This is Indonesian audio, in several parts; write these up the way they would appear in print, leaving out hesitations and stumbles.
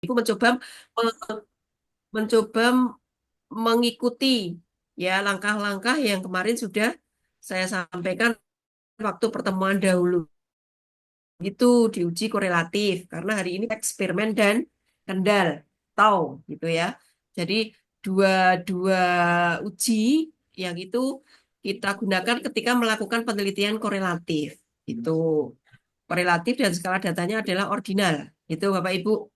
Ibu mencoba mengikuti ya langkah-langkah yang kemarin sudah saya sampaikan waktu pertemuan dahulu. Itu diuji korelatif karena hari ini eksperimen dan kendal tahu gitu ya. Jadi dua dua uji yang itu kita gunakan ketika melakukan penelitian korelatif. Itu korelatif dan skala datanya adalah ordinal. Itu Bapak Ibu.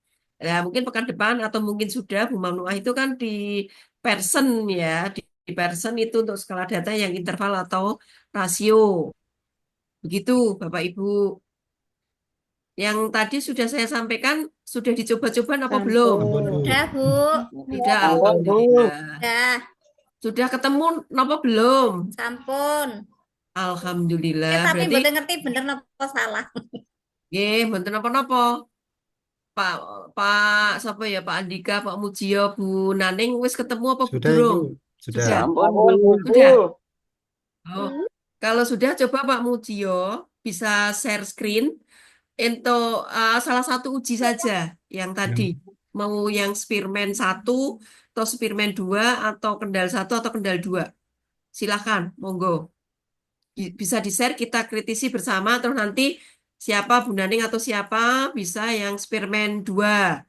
Ya, mungkin pekan depan atau mungkin sudah Bu Mamnuah itu kan di person ya, di person itu untuk skala data yang interval atau rasio. Begitu Bapak Ibu. Yang tadi sudah saya sampaikan, sudah dicoba-coba apa belum? Ampun, Bu. Udah, Bu. Sudah, Belum, Bu. Alhamdulillah. Udah, Sudah ketemu apa belum? sampun. Alhamdulillah. Tapi Berarti, mboten ngerti bener napa salah. mboten napa-napa. Pak, siapa ya? Pak Andika, Pak Mujio, Bu Naning, wis ketemu apa Sudah, belum? Ibu. Sudah. Sudah. Sampun, Bu. Sudah. Oh, kalau sudah, coba Pak Mujio bisa share screen untuk salah satu uji saja yang tadi. Yang Mau yang Spearman 1 atau Spearman 2 atau Kendal 1 atau Kendal 2. Silakan, monggo. Bisa di-share, kita kritisi bersama, terus nanti siapa Bu Naning atau siapa bisa yang Spearman 2.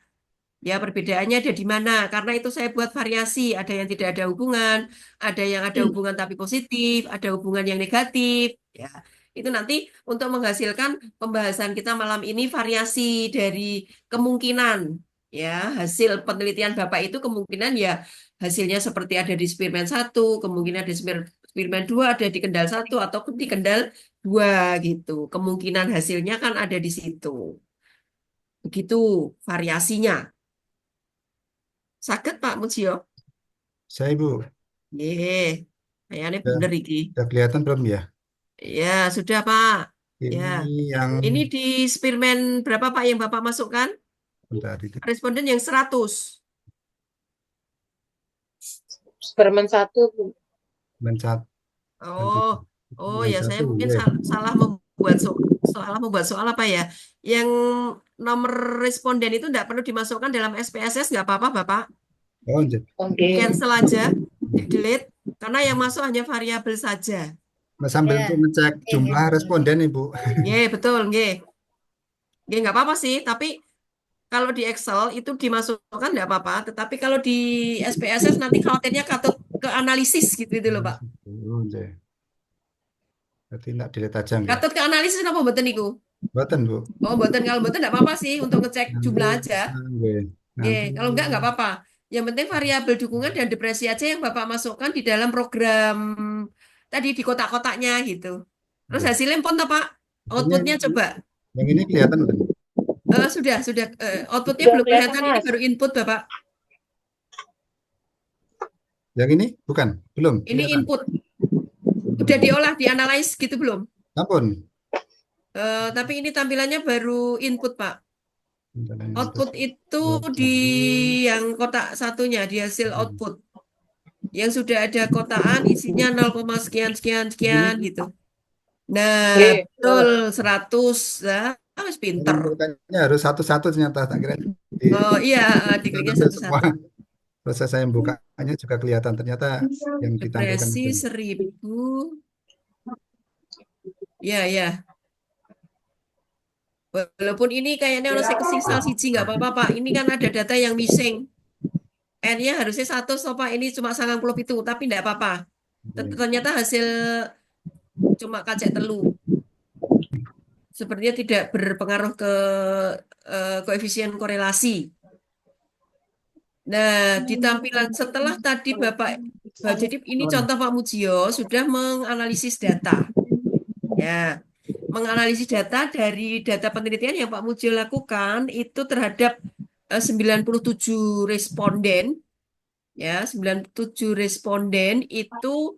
Ya, perbedaannya ada di mana? Karena itu saya buat variasi. Ada yang tidak ada hubungan, ada yang ada hubungan tapi positif, ada hubungan yang negatif. Ya, itu nanti untuk menghasilkan pembahasan kita malam ini variasi dari kemungkinan. Ya, hasil penelitian Bapak itu kemungkinan ya hasilnya seperti ada di Spearman 1, kemungkinan ada di Spearman 2, ada di Kendal 1 atau di Kendal 2 gitu. Kemungkinan hasilnya kan ada di situ. Begitu variasinya. Sakit Pak Mujio? saya, Ibu. Nggih, kayaknya Sudah, bener iki. sudah kelihatan belum ya? Ya, sudah Pak. Ya. Ini yang Ini di Spearman berapa Pak yang Bapak masukkan? bentar itu. Responden yang 100. Superman satu, Bu. Mencat. Oh, oh Yang ya saya satu, mungkin ya. salah membuat soal apa ya? Yang nomor responden itu tidak perlu dimasukkan dalam SPSS, nggak apa-apa Bapak. Oh, jadi. Di Oke. cancel aja, di delete, karena yang masuk hanya variabel saja. Nah, sambil untuk Ya. ngecek jumlah responden, Ibu. Nggih, betul, nggih. Nggih, nggak apa-apa sih, tapi kalau di Excel itu dimasukkan nggak apa-apa, tetapi kalau di SPSS nanti khawatirnya katut ke analisis gitu itu loh Pak. Oh, jadi. Berarti tidak dilihat aja, nggak? Katut ke analisis apa mboten niku? Buatan, Bu. Oh mboten, kalau mboten nggak apa-apa sih untuk ngecek Nanti, jumlah aja. nggak. Oke, Nanti, kalau nggak apa-apa. Yang penting variabel dukungan dan depresi aja yang Bapak masukkan di dalam program tadi di kotak-kotaknya gitu. Terus nggak. hasilnya pun Pak, Ini outputnya coba. yang ini kelihatan, Bu. Sudah. Outputnya Sudah belum kelihatan, kelihatan, ini Mas. baru input Bapak. Yang ini bukan, belum Ini kelihatan. input. Udah diolah, dianalisis gitu belum? Ampun. Tapi ini tampilannya baru input, Pak. Output itu di yang kotak satunya, di hasil output. Yang sudah ada kotaan isinya 0, sekian, sekian, sekian gitu. Nah, Oke. betul 100. Nah, harus pinter. Menyimpulkannya harus satu-satu ternyata. Tak kira Oh iya, karena dikliknya semua satu-satu. proses saya membukanya juga kelihatan. Ternyata yang ditampilkan Depresi itu. 1000. Ya. Walaupun ini kayaknya harus saya kesisal siji nggak apa-apa, Pak. Ini kan ada data yang missing. N-nya harusnya 1, so Pak. Ini cuma 90 itu, tapi nggak apa-apa. Ternyata hasil cuma kacek telu. Sepertinya tidak berpengaruh ke koefisien korelasi. Nah, di tampilan setelah tadi jadi ini contoh Pak Mujio sudah menganalisis data. Ya, menganalisis data dari data penelitian yang Pak Mujio lakukan itu terhadap 97 responden. Ya, 97 responden itu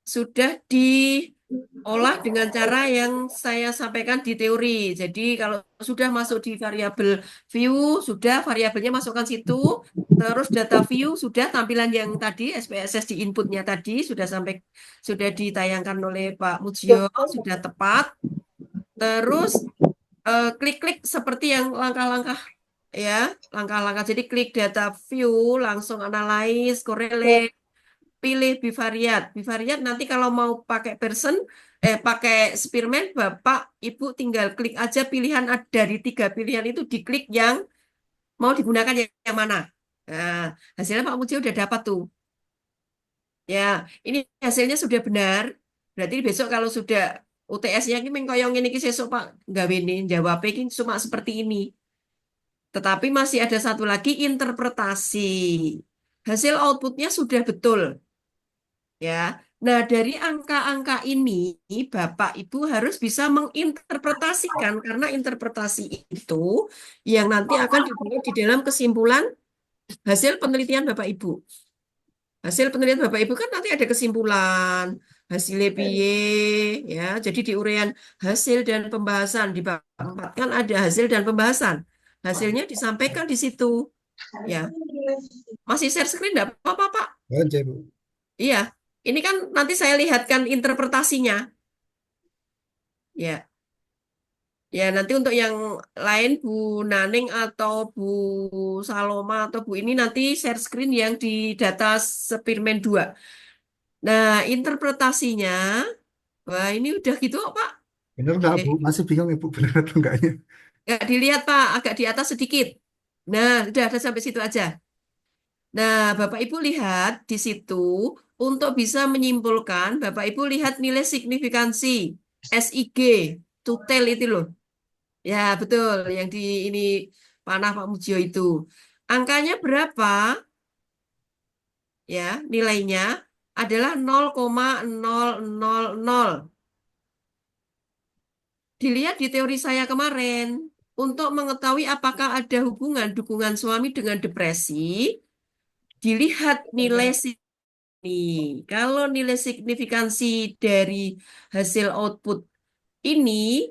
sudah diolah dengan cara yang saya sampaikan di teori. Jadi kalau sudah masuk di variabel view, sudah variabelnya masukkan situ, terus data view sudah tampilan yang tadi SPSS di inputnya tadi sudah ditayangkan oleh Pak Mujio, sudah tepat. Terus klik-klik seperti yang langkah-langkah ya, langkah-langkah. Jadi klik data view, langsung analyze, Oke. correlate, pilih bivariat. Bivariat nanti kalau mau pakai pakai Spearman, Bapak Ibu tinggal klik aja pilihan dari 3 pilihan itu diklik yang mau digunakan yang mana. Nah, hasilnya Pak Muji udah dapat tuh. Ya, ini hasilnya sudah benar. Berarti besok kalau sudah UTS-nya ini mengkoyong ini sesuk Pak gawe ini jawab ini cuma seperti ini. Tetapi masih ada satu lagi interpretasi. Hasil outputnya sudah betul, ya. Nah, dari angka-angka ini Bapak Ibu harus bisa menginterpretasikan karena interpretasi itu yang nanti akan dibawa di dalam kesimpulan hasil penelitian Bapak Ibu. Hasil penelitian Bapak Ibu kan nanti ada kesimpulan, hasil piye, ya. Jadi di uraian hasil dan pembahasan di bab 4 kan ada hasil dan pembahasan. Hasilnya disampaikan di situ, ya. Masih share screen enggak apa-apa, Pak? Oke, Bu. Iya. Ini kan nanti saya lihatkan interpretasinya, ya. Ya, nanti untuk yang lain Bu Naning atau Bu Saloma atau Bu ini nanti share screen yang di data Spearman 2. Nah, interpretasinya, wah ini udah gitu kok, Pak. Bener nggak, Eh, Bu? Masih bingung Ibu bener atau enggaknya? nggak dilihat, Pak, agak di atas sedikit. Nah, udah ada sampai situ aja. Nah, Bapak Ibu lihat di situ, untuk bisa menyimpulkan, Bapak Ibu lihat nilai signifikansi, SIG, tutel itu loh. Ya, betul, yang di ini panah Pak Mujio itu. Angkanya berapa? Ya, nilainya adalah 0,000. Dilihat di teori saya kemarin, untuk mengetahui apakah ada hubungan dukungan suami dengan depresi, dilihat nilai sini. Kalau nilai signifikansi dari hasil output ini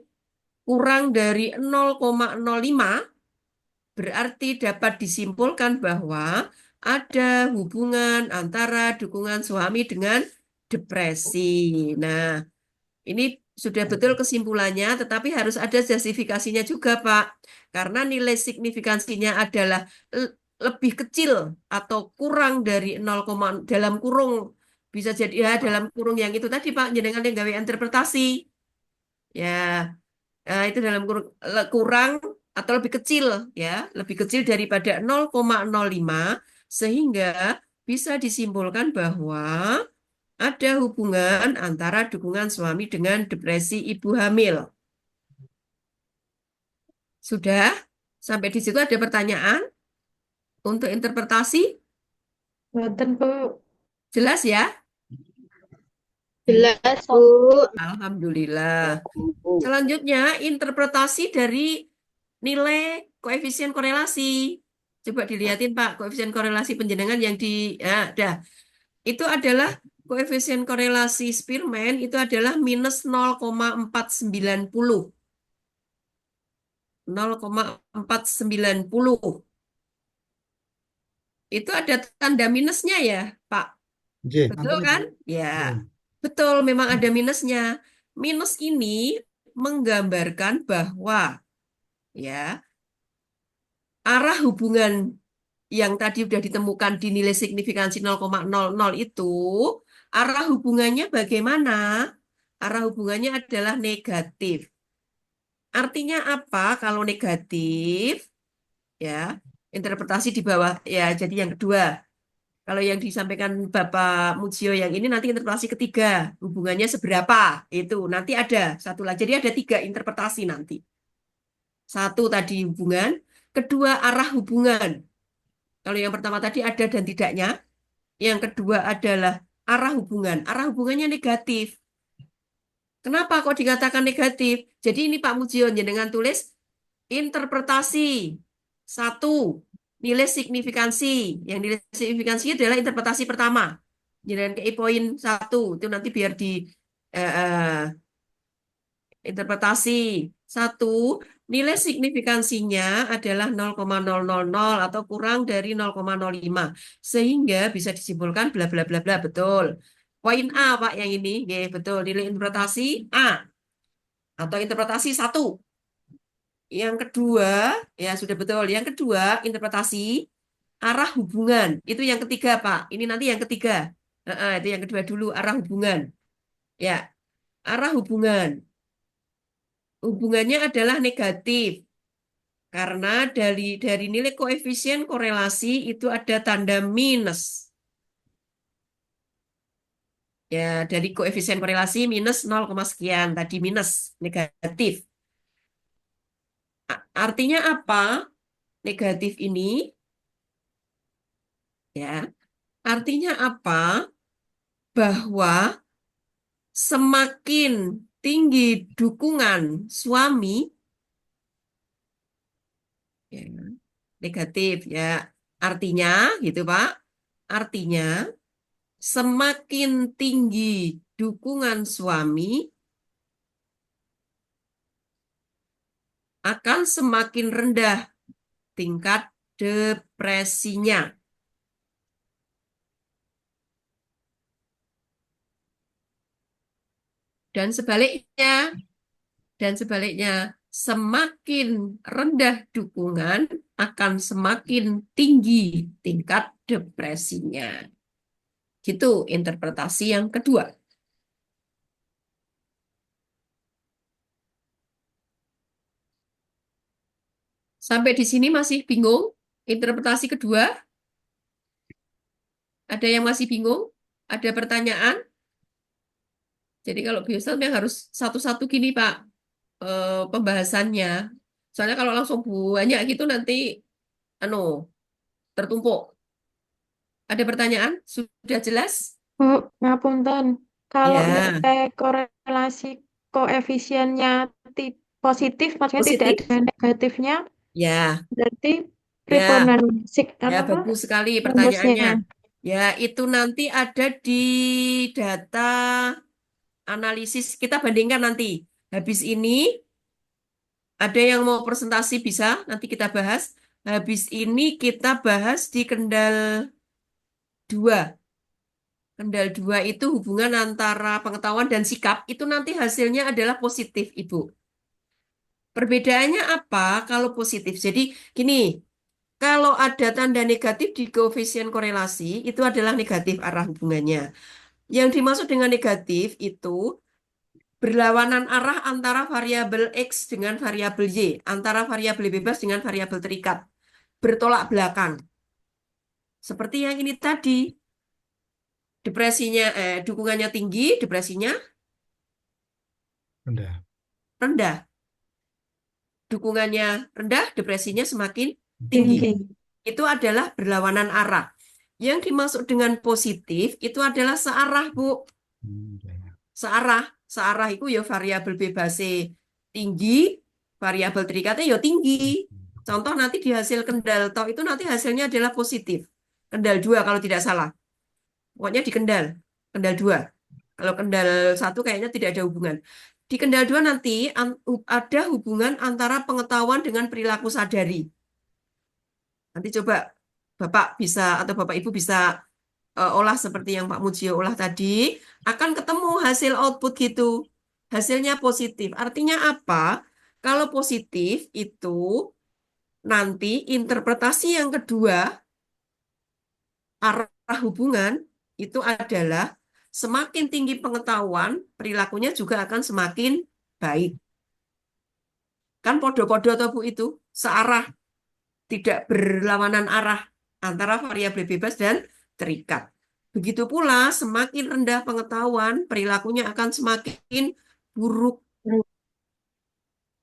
kurang dari 0,05, berarti dapat disimpulkan bahwa ada hubungan antara dukungan suami dengan depresi. Nah, ini sudah betul kesimpulannya, tetapi harus ada justifikasinya juga, Pak. Karena nilai signifikansinya adalah lebih kecil atau kurang dari 0, dalam kurung bisa jadi ya dalam kurung yang itu tadi, Pak, jenengan yang gawe interpretasi. Ya, itu dalam kurang atau lebih kecil, ya, lebih kecil daripada 0,05 sehingga bisa disimpulkan bahwa ada hubungan antara dukungan suami dengan depresi ibu hamil. Sudah? Sampai di situ ada pertanyaan untuk interpretasi? Ngoten, Bu. Jelas ya? Jelas, Bu. Alhamdulillah. Selanjutnya, interpretasi dari nilai koefisien korelasi. Coba dilihatin, Pak, koefisien korelasi penjenengan yang dah. Itu adalah koefisien korelasi Spearman itu adalah minus 0,490. 0,490. Itu ada tanda minusnya ya, Pak. J, Betul nonton Ibu. kan? Ya, Ya. betul memang ada minusnya. Minus ini menggambarkan bahwa ya arah hubungan yang tadi sudah ditemukan di nilai signifikansi 0,00 itu, arah hubungannya bagaimana? Arah hubungannya adalah negatif. Artinya apa kalau negatif? Ya, interpretasi di bawah. Ya, jadi yang kedua. Kalau yang disampaikan Bapak Mujio yang ini nanti interpretasi ketiga. Hubungannya seberapa? Itu nanti ada satu lagi. Jadi ada 3 interpretasi nanti. Satu tadi hubungan, kedua arah hubungan. Kalau yang pertama tadi ada dan tidaknya, yang kedua adalah arah hubungan. Arah hubungannya negatif. Kenapa kok dikatakan negatif? Jadi ini Pak Mujion dengan tulis interpretasi. Satu, nilai signifikansi. Yang nilai signifikansi adalah interpretasi pertama. Jangan ke poin 1. Itu nanti biar di eh, eh, interpretasi. Satu, nilai signifikansinya adalah 0,000 atau kurang dari 0,05. Sehingga bisa disimpulkan bla bla bla bla. Betul. Poin A, Pak, yang ini. Betul. Nilai interpretasi A. Atau interpretasi 1. Yang kedua, ya sudah betul. Yang kedua, interpretasi arah hubungan. Itu yang ketiga, Pak. Ini nanti yang ketiga. Itu yang kedua dulu, arah hubungan. Ya, arah hubungan. Hubungannya adalah negatif. Karena dari nilai koefisien korelasi itu ada tanda minus. Ya, dari koefisien korelasi minus 0, sekian. Tadi minus, negatif. Artinya apa? Negatif ini, ya. Artinya apa? Bahwa semakin tinggi dukungan suami, ya, negatif ya. Artinya, gitu Pak. Artinya, semakin tinggi dukungan suami, akan semakin rendah tingkat depresinya. Dan sebaliknya, semakin rendah dukungan akan semakin tinggi tingkat depresinya. Gitu interpretasi yang kedua. Sampai di sini masih bingung? Interpretasi kedua? Ada yang masih bingung? Ada pertanyaan? Jadi kalau biasa yang harus satu-satu gini Pak, pembahasannya. Soalnya kalau langsung banyak gitu nanti anu tertumpuk. Ada pertanyaan? Sudah jelas? Bu, ngapunten. Kalau Ya, nilai korelasi koefisiennya positif, maksudnya tidak positif. ada negatifnya, Ya, berarti ya, Fibonacci ya apa bagus sekali rumusnya? pertanyaannya. Ya, itu nanti ada di data analisis. Kita bandingkan nanti. Habis ini ada yang mau presentasi bisa, nanti kita bahas. Habis ini kita bahas di Kendal 2. Kendal 2 itu hubungan antara pengetahuan dan sikap, itu nanti hasilnya adalah positif, Ibu. Perbedaannya apa kalau positif? Jadi gini, kalau ada tanda negatif di koefisien korelasi, itu adalah negatif arah hubungannya. Yang dimaksud dengan negatif itu berlawanan arah antara variabel X dengan variabel Y, antara variabel bebas dengan variabel terikat, bertolak belakang. Seperti yang ini tadi, dukungannya tinggi, depresinya Rendah. rendah. Dukungannya rendah, depresinya semakin tinggi. Tinggi. Itu adalah berlawanan arah. Yang dimaksud dengan positif itu adalah searah, Bu. Ya, ya. Searah itu ya variabel bebas tinggi, variabel terikatnya ya tinggi. Contoh nanti di hasil kendal toh itu nanti hasilnya adalah positif. Kendal 2 kalau tidak salah. Pokoknya di kendal. Kendal 2. Kalau kendal 1 kayaknya tidak ada hubungan. Di kendal 2 nanti ada hubungan antara pengetahuan dengan perilaku sadari. Nanti coba Bapak bisa atau Bapak Ibu bisa olah seperti yang Pak Mujio olah tadi, akan ketemu hasil output gitu. Hasilnya positif. Artinya apa? Kalau positif itu nanti interpretasi yang kedua, arah hubungan itu adalah semakin tinggi pengetahuan, perilakunya juga akan semakin baik. Kan podo-podo atau Bu itu searah, tidak berlawanan arah antara variabel bebas dan terikat. Begitu pula semakin rendah pengetahuan, perilakunya akan semakin buruk.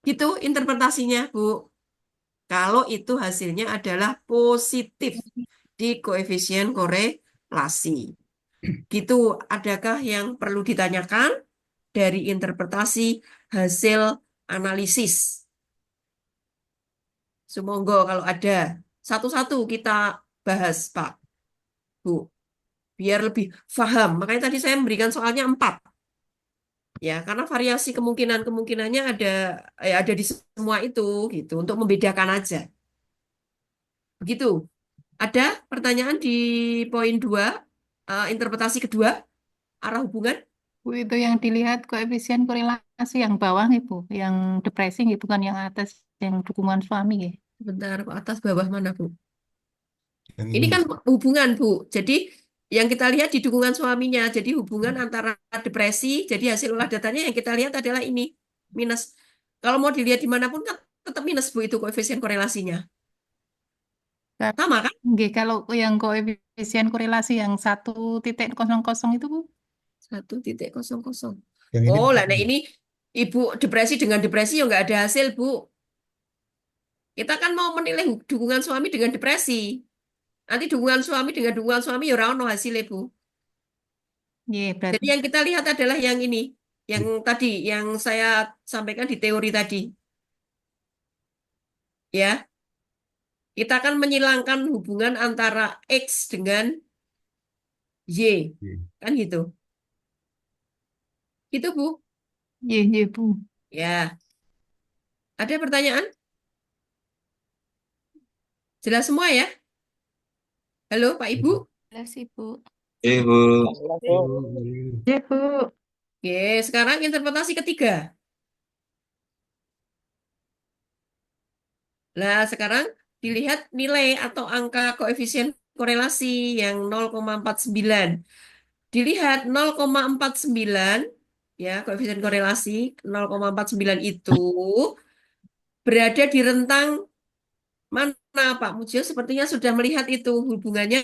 Gitu interpretasinya, Bu. Kalau itu hasilnya adalah positif di koefisien korelasi. Gitu, adakah yang perlu ditanyakan dari interpretasi hasil analisis? Sumonggo kalau ada. Satu-satu kita bahas, Pak, Bu. Biar lebih paham. Makanya tadi saya memberikan soalnya 4. Ya, karena variasi kemungkinannya ada di semua itu gitu untuk membedakan aja. Begitu. Ada pertanyaan di poin 2, interpretasi kedua, arah hubungan? Bu, itu yang dilihat koefisien korelasi yang bawah Ibu, yang depressing itu kan yang atas. yang dukungan suami ya. Sebentar, atas bawah mana, Bu? Yang Ini ini. kan hubungan, Bu. Jadi yang kita lihat di dukungan suaminya. Jadi hubungan antara depresi. Jadi hasil olah datanya yang kita lihat adalah ini. Minus. Kalau mau dilihat dimanapun kan tetap minus, Bu, itu koefisien korelasinya. Ka- Sama kan? Nggih, kalau yang koefisien korelasi yang 1,00 itu Bu, 1,00. Yang ini. Oh, lah, nah ini Ibu depresi dengan depresi ya nggak ada hasil, Bu. Kita kan mau menilai dukungan suami dengan depresi. Nanti dukungan suami dengan dukungan suami ya ora ono hasilnya, Bu. nggih Jadi berarti yang kita lihat adalah yang ini, yang tadi, yang saya sampaikan di teori tadi. Ya, kita akan menghilangkan hubungan antara X dengan Y. Kan gitu. Gitu, Bu. nggih Bu. Ya, ada pertanyaan? Jelas semua ya? Halo, Pak Ibu? Jelas Ibu. Ibu, Ya, Bu. Oke, sekarang interpretasi ketiga. Nah, sekarang dilihat nilai atau angka koefisien korelasi yang 0,49. Dilihat 0,49, ya, koefisien korelasi 0,49 itu berada di rentang mana, Pak Mujio? Sepertinya sudah melihat itu hubungannya.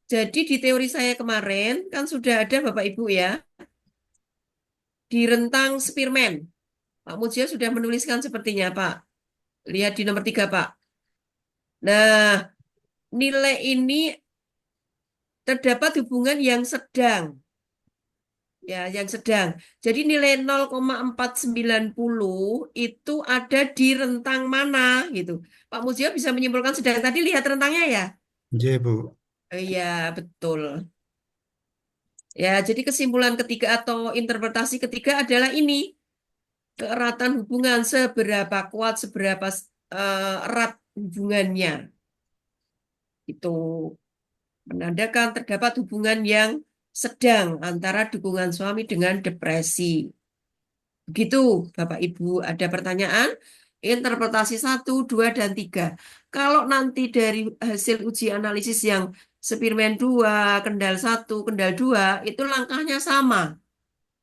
Jadi di teori saya kemarin kan sudah ada Bapak Ibu ya, di rentang Spearman. Pak Mujio sudah menuliskan sepertinya, Pak. Lihat di nomor 3, Pak. Nah, nilai ini terdapat hubungan yang sedang. Ya, yang sedang. Jadi nilai 0,490 itu ada di rentang mana gitu. Pak Mujio bisa menyimpulkan sedang tadi lihat rentangnya ya? J, Bu. Iya, betul. Ya, jadi kesimpulan ketiga atau interpretasi ketiga adalah ini. Keeratan hubungan seberapa kuat, seberapa erat hubungannya. Itu menandakan terdapat hubungan yang sedang antara dukungan suami dengan depresi. Begitu, Bapak Ibu, ada pertanyaan? Interpretasi 1, 2, dan 3. Kalau nanti dari hasil uji analisis yang Spearman 2, Kendal 1, Kendal 2, itu langkahnya sama.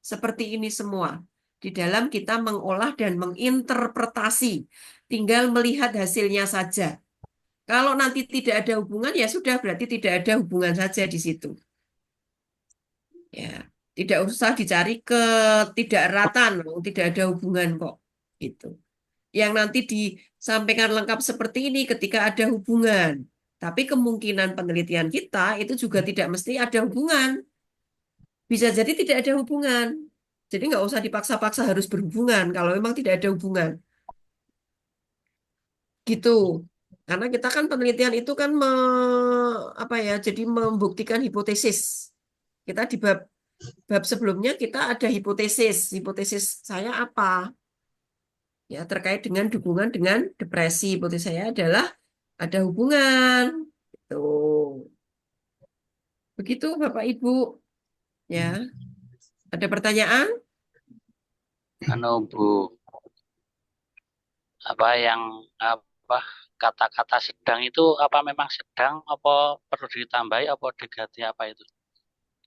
Seperti ini semua. Di dalam kita mengolah dan menginterpretasi. Tinggal melihat hasilnya saja. Kalau nanti tidak ada hubungan, ya sudah, berarti tidak ada hubungan saja di situ. Ya, tidak usah dicari ketidakratan, tidak ada hubungan kok. Gitu. Yang nanti disampaikan lengkap seperti ini ketika ada hubungan. Tapi kemungkinan penelitian kita itu juga tidak mesti ada hubungan. Bisa jadi tidak ada hubungan. Jadi nggak usah dipaksa-paksa harus berhubungan kalau memang tidak ada hubungan. Gitu. Karena kita kan penelitian itu kan apa ya, jadi membuktikan hipotesis. Kita di bab sebelumnya kita ada hipotesis. Hipotesis saya apa? Ya, terkait dengan dukungan dengan depresi. Hipotesis saya adalah ada hubungan. Gitu. Begitu Bapak Ibu. Ya, ada pertanyaan? Bu, apa yang apa kata-kata sedang itu apa memang sedang apa perlu ditambahi apa diganti apa itu?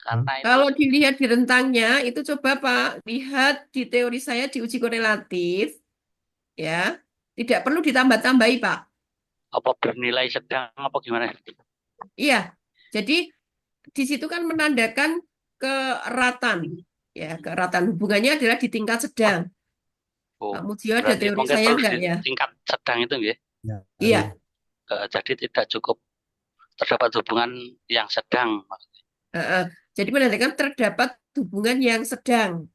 Karena itu Kalau dilihat di rentangnya, itu coba Pak, lihat di teori saya di uji korelatif, ya, tidak perlu ditambah-tambahi Pak. apa bernilai sedang apa gimana? Iya, jadi di situ kan menandakan keratan, ya, keratan hubungannya adalah di tingkat sedang. Oh, Pak Mujio ada berarti teori mungkin saya perlu enggak di ya? tingkat sedang itu ya. Ya, Iya, Jadi tidak cukup terdapat hubungan yang sedang. heeh. Jadi menandakan terdapat hubungan yang sedang.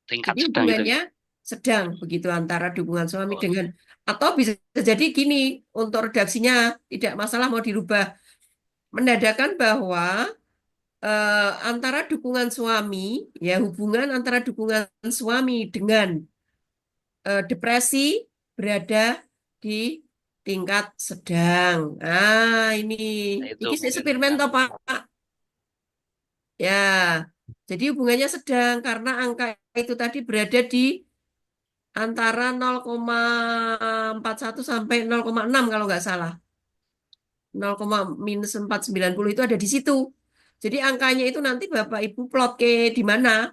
Tingkat Jadi sedang itu. hubungannya sedang begitu antara dukungan suami dengan atau bisa jadi gini untuk redaksinya tidak masalah mau dirubah menandakan bahwa antara dukungan suami ya hubungan antara dukungan suami dengan depresi berada di tingkat sedang. Ah ini Nah, itu ini mungkin eksperimen yang toh Pak. Ya, jadi hubungannya sedang karena angka itu tadi berada di antara 0,41 sampai 0,6 kalau nggak salah. 0,-490 itu ada di situ. Jadi angkanya itu nanti Bapak Ibu plot ke di mana.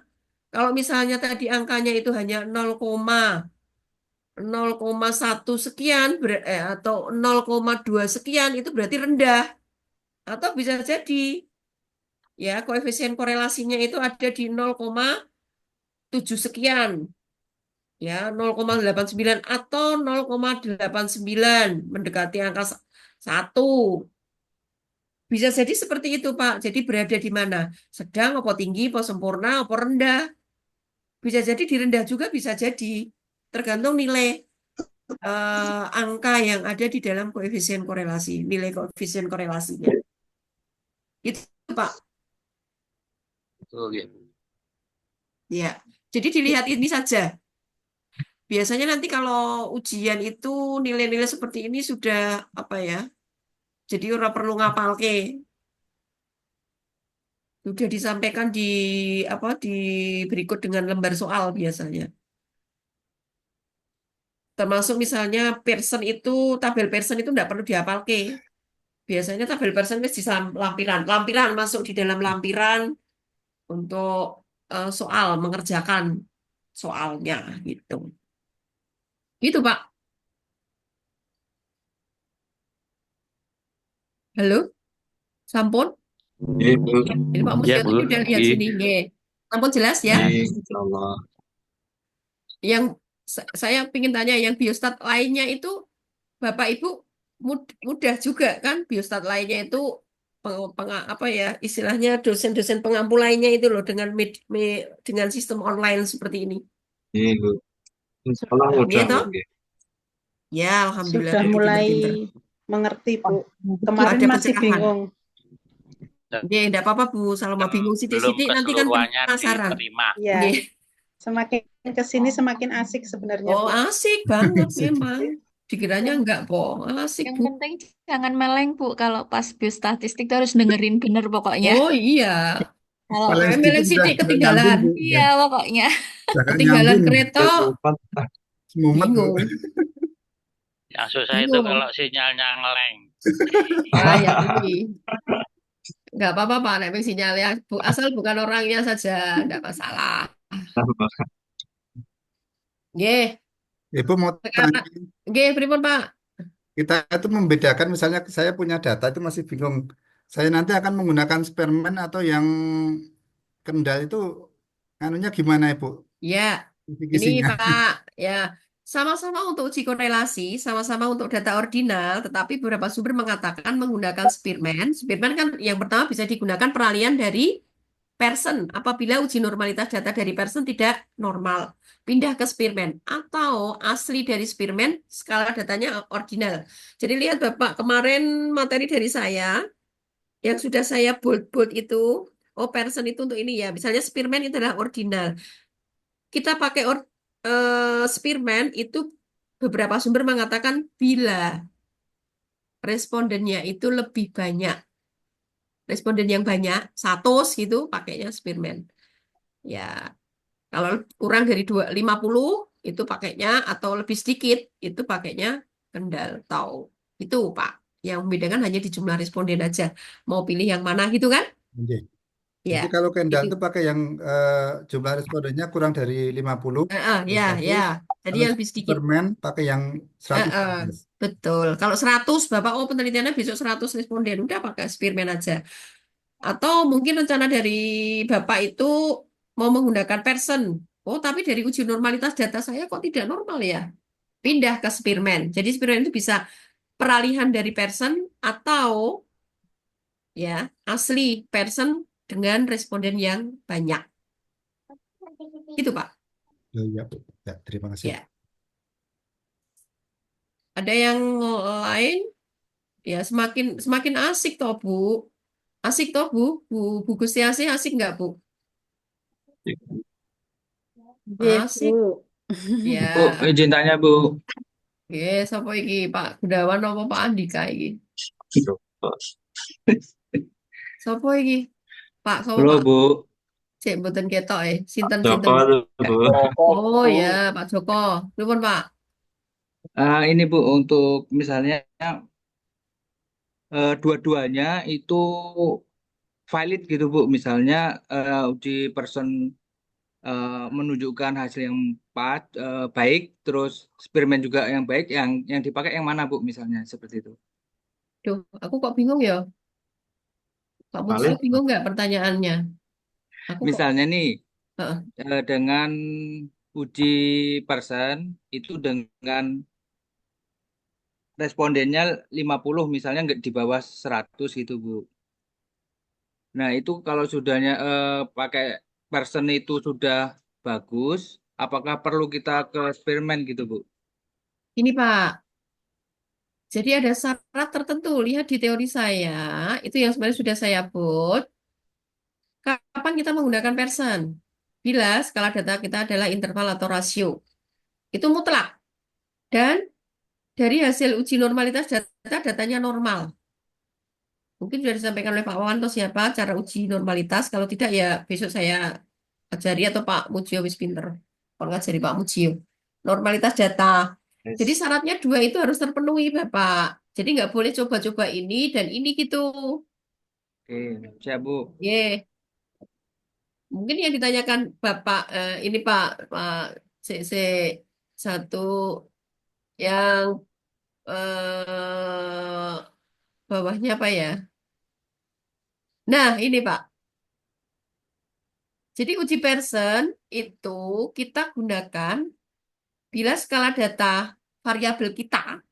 Kalau misalnya tadi angkanya itu hanya 0,1 sekian atau 0,2 sekian itu berarti rendah. Atau bisa jadi ya koefisien korelasinya itu ada di 0,7 sekian. Ya 0,89 atau 0,89 mendekati angka 1. Bisa jadi seperti itu, Pak. Jadi berada di mana? Sedang, apa tinggi, apa sempurna, apa rendah. Bisa jadi di rendah juga bisa jadi. Tergantung nilai angka yang ada di dalam koefisien korelasi. Nilai koefisien korelasinya. Itu, Pak. Betul ya. Ya. Jadi dilihat ini saja. Biasanya nanti kalau ujian itu nilai-nilai seperti ini sudah apa ya? Jadi orang perlu ngapalke. Sudah disampaikan di apa di berikut dengan lembar soal biasanya. Termasuk misalnya Pearson itu tabel Pearson itu tidak perlu dihafalke. Biasanya tabel Pearson itu di lampiran, lampiran masuk di dalam lampiran untuk soal mengerjakan soalnya gitu. Gitu Pak. Halo, sampun. Iya, Bu. Ini Pak Ya, Musyoto Bu. udah lihat Iya. sini, nggih. Sampun jelas ya. Iya, insya Allah. Yang saya ingin tanya yang biostat lainnya itu Bapak Ibu mudah juga kan biostat lainnya itu apa ya istilahnya dosen-dosen pengampu lainnya itu loh dengan dengan sistem online seperti ini. Iya, Bu. Insya Allah mudah, Gitu? Bu. Ya, alhamdulillah Sudah berarti mulai pinter-pinter. mengerti, Bu. Kemarin Ada masih pencerahan. bingung. Ya, enggak apa-apa Bu, kalau mau bingung Belum sidik-sidik nanti kan keseluruhannya penasaran. diterima. Ya, Nggih. semakin ke sini semakin asik sebenarnya, Oh, Bu. asik banget Asik. memang. Dikiranya enggak kok. Asik Yang Bu. penting jangan meleng, Bu. Kalau pas biostatistik tuh harus dengerin bener pokoknya. Oh iya. Kalau Paling Meleng sedikit sidik udah nyambung, ketinggalan. Bu. iya pokoknya. Udah gak Ketinggalan nyambung. kereta Semumet, Bu. bingung. Yang susah itu Bingung. kalau sinyalnya ngeleng. Ya, yang ini. Enggak apa-apa Pak, nek sinyalnya asal bukan orangnya saja, enggak masalah. Nggih, Ibu mau sekarang tanya, nggih pripun Pak? kita itu membedakan misalnya saya punya data itu masih bingung. Saya nanti akan menggunakan Spearman atau yang Kendal itu anunya gimana, Ibu? Ya, ini Kisi-kisinya. Pak, ya sama-sama untuk uji korelasi, sama-sama untuk data ordinal, tetapi beberapa sumber mengatakan menggunakan Spearman. Spearman kan yang pertama bisa digunakan peralihan dari Pearson apabila uji normalitas data dari Pearson tidak normal. Pindah ke Spearman atau asli dari Spearman, skala datanya ordinal. Jadi lihat Bapak, kemarin materi dari saya yang sudah saya bold-bold itu, oh Pearson itu untuk ini ya, misalnya Spearman itu adalah ordinal. Kita pakai Spearman itu beberapa sumber mengatakan bila respondennya itu lebih banyak, responden yang banyak, 100 gitu, pakainya Spearman. Ya, kalau kurang dari 50 itu pakainya atau lebih sedikit itu pakainya Kendal tahu. Itu Pak. Yang membedakan hanya di jumlah responden aja. Mau pilih yang mana gitu kan? Oke. Ya. Jadi kalau Kendal Itu. itu pakai yang jumlah respondennya kurang dari 50, Ya, bagus. ya. Jadi Kalau yang lebih sedikit. Superman pakai yang 100. Betul. Kalau 100, Bapak, oh penelitiannya besok 100 responden. Udah pakai Spearman aja. Atau mungkin rencana dari Bapak itu mau menggunakan Pearson. Oh, tapi dari uji normalitas data saya kok tidak normal ya? Pindah ke Spearman. Jadi Spearman itu bisa peralihan dari Pearson atau ya asli Pearson dengan responden yang banyak. Itu Pak. Ya, Bu. Ya, terima kasih. Ya. Ada yang lain? Ya semakin semakin asik toh Bu. Asik toh Bu. Bu Gustiasi asik nggak Bu? Nggih, Asik. Bu. Ya. Bu, izin tanya, Bu. Sapa iki Pak Gunawan apa Pak Andika iki? Sapa iki? Pak, sapa Halo, Pak? Bu. Cek mboten ketok sinten Joko sinten. tuh, Bu. Oh ya, Pak Joko. Nuwun, Pak. Ini Bu, untuk misalnya dua-duanya itu valid gitu Bu. Misalnya uji person menunjukkan hasil yang baik, terus eksperimen juga yang baik, yang dipakai yang mana Bu? Misalnya seperti itu. Duh, aku kok bingung ya. Pak Mucio Valid. bingung nggak pertanyaannya? Aku kok. Misalnya nih Heeh. dengan uji person itu dengan respondennya 50 misalnya nggak di bawah 100 gitu Bu. Nah, itu kalau sudahnya pakai person itu sudah bagus, apakah perlu kita ke eksperimen gitu, Bu? Ini Pak, jadi ada syarat tertentu. Lihat di teori saya, itu yang sebenarnya sudah saya put. Kapan kita menggunakan person? Bila skala data kita adalah interval atau rasio. Itu mutlak. Dan dari hasil uji normalitas data, datanya normal. Mungkin sudah disampaikan oleh Pak Wawan atau siapa cara uji normalitas. Kalau tidak ya besok saya ajari atau Pak Mujio wis pinter. Kalau ngajari Pak Mujio. Normalitas data. Jadi Yes. syaratnya dua itu harus terpenuhi, Bapak. Jadi nggak boleh coba-coba ini dan ini gitu. Oke, siap, Bu. Ye, mungkin yang ditanyakan Bapak ini Pak CC satu yang bawahnya apa ya? Nah, ini Pak. Jadi uji Pearson itu kita gunakan bila skala data variabel kita,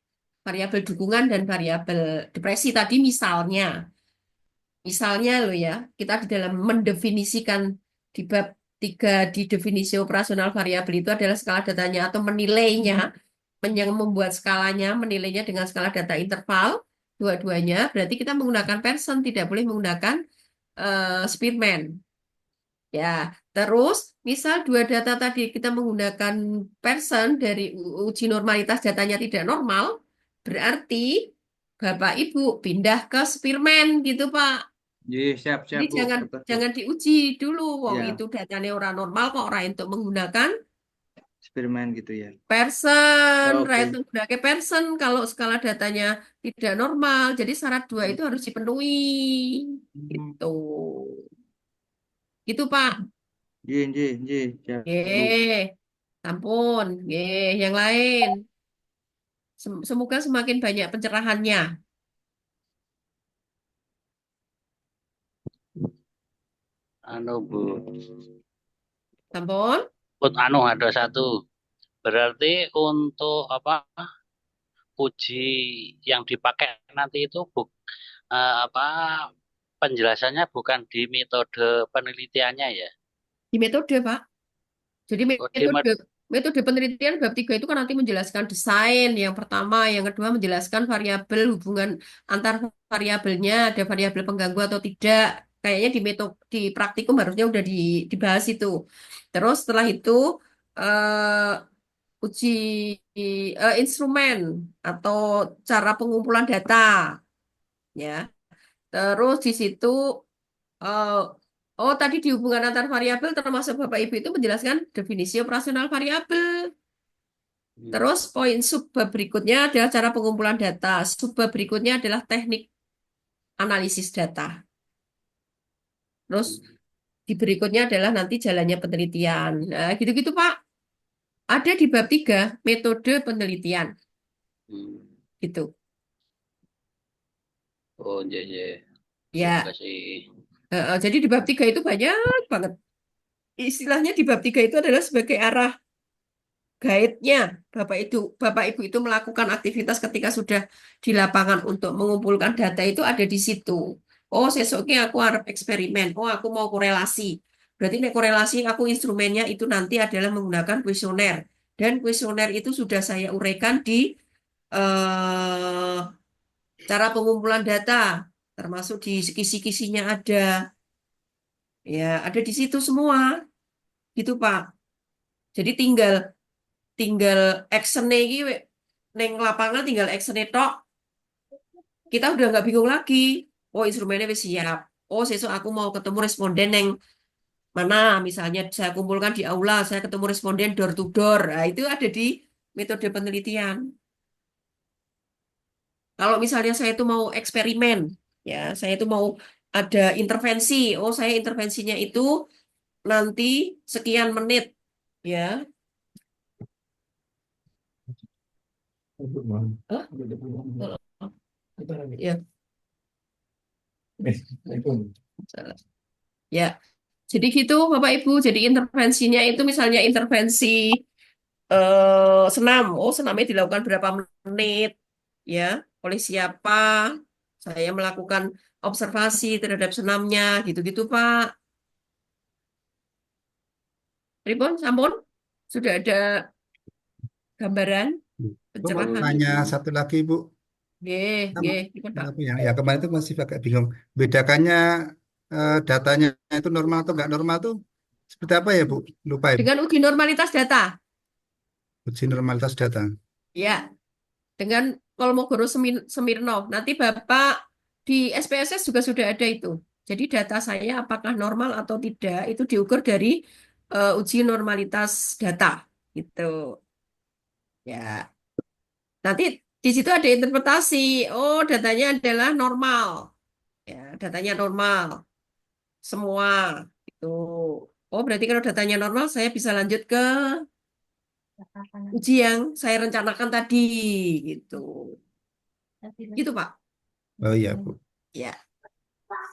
variabel dukungan dan variabel depresi tadi misalnya loh ya, kita di dalam mendefinisikan di bab 3 di definisi operasional variabel itu adalah skala datanya atau menilainya, yang membuat skalanya, menilainya dengan skala data interval, dua-duanya, berarti kita menggunakan Pearson, tidak boleh menggunakan Spearman. Ya, terus misal dua data tadi kita menggunakan Pearson dari uji normalitas datanya tidak normal, berarti Bapak Ibu pindah ke Spearman gitu Pak. Ye, siap, Jadi siap, Bu. jangan Betul, Bu. jangan diuji dulu, wong Ya, itu datanya orang normal kok orang untuk menggunakan eksperimen gitu ya. Pearson, right Oke. menggunakan Pearson kalau skala datanya tidak normal. Jadi syarat dua itu harus dipenuhi. Hmm. Gitu. Gitu Pak. Ye, ye, ye, siap, Bu. Ampun, yang lain. Semoga semakin banyak pencerahannya. Anu Bu, Ampun, ada satu. Berarti untuk apa uji yang dipakai nanti itu apa penjelasannya bukan di metode penelitiannya ya? di metode, Pak. Jadi Oh, di metode metode penelitian bab 3 itu kan nanti menjelaskan desain yang pertama, yang kedua menjelaskan variabel hubungan antar variabelnya, ada variabel pengganggu atau tidak. Kayaknya di metode di praktikum harusnya udah dibahas itu. Terus setelah itu uji instrumen atau cara pengumpulan data, ya. Terus di situ eh, oh tadi di hubungan antar variabel termasuk Bapak Ibu itu menjelaskan definisi operasional variabel. Terus poin subbab berikutnya adalah cara pengumpulan data. Subbab berikutnya adalah teknik analisis data. Terus di berikutnya adalah nanti jalannya penelitian. Nah, gitu-gitu Pak. Ada di bab 3 metode penelitian. Hmm. Gitu. Oh, iya, iya. Ya, Kasih. jadi di bab 3 itu banyak banget. Istilahnya di bab 3 itu adalah sebagai arah guide-nya. Bapak Ibu itu melakukan aktivitas ketika sudah di lapangan untuk mengumpulkan data itu ada di situ. Oh, sesoknya aku harap eksperimen. Oh, aku mau korelasi. Berarti nek korelasi aku instrumennya itu nanti adalah menggunakan kuesioner. Dan kuesioner itu sudah saya uraikan di eh, cara pengumpulan data, termasuk di kisi-kisinya ada. Ya, ada di situ semua. Gitu, Pak. Jadi tinggal tinggal actionnya iki neng lapangan tinggal actionnya tok. Kita udah nggak bingung lagi. Oh, instrumennya wis siap. Oh, sesuk aku mau ketemu responden neng Mana misalnya saya kumpulkan di aula, saya ketemu responden door to door. Nah, itu ada di metode penelitian. Kalau misalnya saya itu mau eksperimen, ya, saya itu mau ada intervensi. Oh, saya intervensinya itu nanti sekian menit, ya. Hah? Ya, salah. Ya. Jadi gitu, Bapak Ibu. Jadi intervensinya itu misalnya intervensi senam. Oh, senamnya dilakukan berapa menit, ya, oleh siapa? Saya melakukan observasi terhadap senamnya, gitu-gitu, Pak. Ribon, sampun, sudah ada gambaran Bu, mau pencerahan. nanya satu lagi, Bu. Nggih, nggih, ribon, Pak. Apa ya kemarin itu masih agak bingung. Bedakannya datanya itu normal atau nggak normal tuh seperti apa ya, Bu? Lupa ya, Bu. Dengan uji normalitas data, Uji normalitas data. ya, dengan Kolmogorov Smirnov. Nanti Bapak di SPSS juga sudah ada itu. Jadi data saya apakah normal atau tidak itu diukur dari uji normalitas data gitu. Ya. Nanti di situ ada interpretasi. Oh, datanya adalah normal. Ya, datanya normal semua itu. Oh, berarti kalau datanya normal saya bisa lanjut ke uji yang saya rencanakan tadi gitu. Gitu, Pak. Oh iya, Bu. Ya.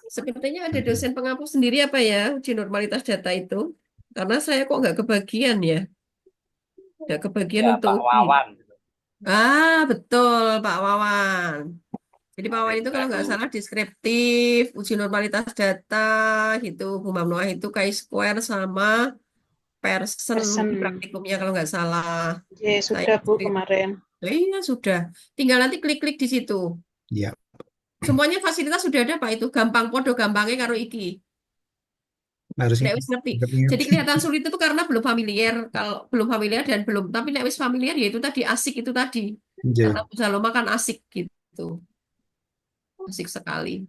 Sepertinya ada dosen pengampu sendiri apa ya uji normalitas data itu? Karena saya kok nggak kebagian ya, nggak kebagian Ya, untuk Pak uji. Wawan. Ah, betul Pak Wawan. Jadi Pak Wawan Kemarin itu kalau nggak baru. salah deskriptif, uji normalitas data gitu, Bu Mamnoah itu chi-square sama Pearson Person. di praktikumnya kalau nggak salah. Ya, Saya sudah Bu deskriptif. kemarin. Iya sudah. Tinggal nanti klik-klik di situ. Iya, Semuanya fasilitas sudah ada Pak itu. Gampang podo gampangnya karo iki. harusnya Nek wis ngerti. ingat. Jadi kelihatan sulit itu karena belum familiar. Kalau belum familiar dan belum, tapi nek wis familiar ya itu tadi asik itu tadi. Karena Iya. bisa lomba kan asik gitu. Asik sekali.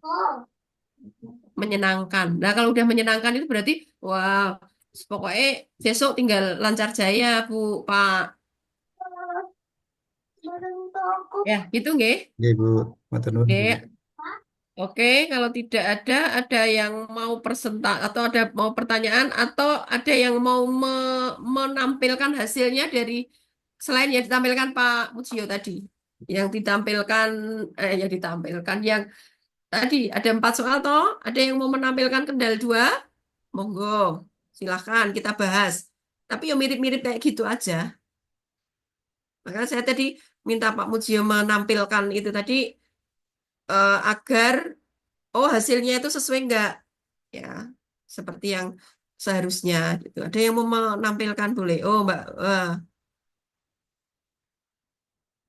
Menyenangkan. Nah, kalau udah menyenangkan itu berarti wah, pokoknya besok tinggal lancar jaya, Bu, Pak. Ya, gitu nggih. Iya, Bu. Matur nuwun, Bu. Nggih. Oke, kalau tidak ada yang mau atau ada mau pertanyaan atau ada yang mau menampilkan hasilnya dari selain yang ditampilkan Pak Mujio tadi, yang ditampilkan yang ditampilkan yang tadi ada 4 soal toh, ada yang mau menampilkan kendal 2, monggo, silahkan kita bahas. Tapi yang mirip-mirip kayak gitu aja. Makanya saya tadi minta Pak Mujio menampilkan itu tadi agar oh hasilnya itu sesuai enggak ya seperti yang seharusnya gitu. Ada yang mau menampilkan boleh. Oh Mbak,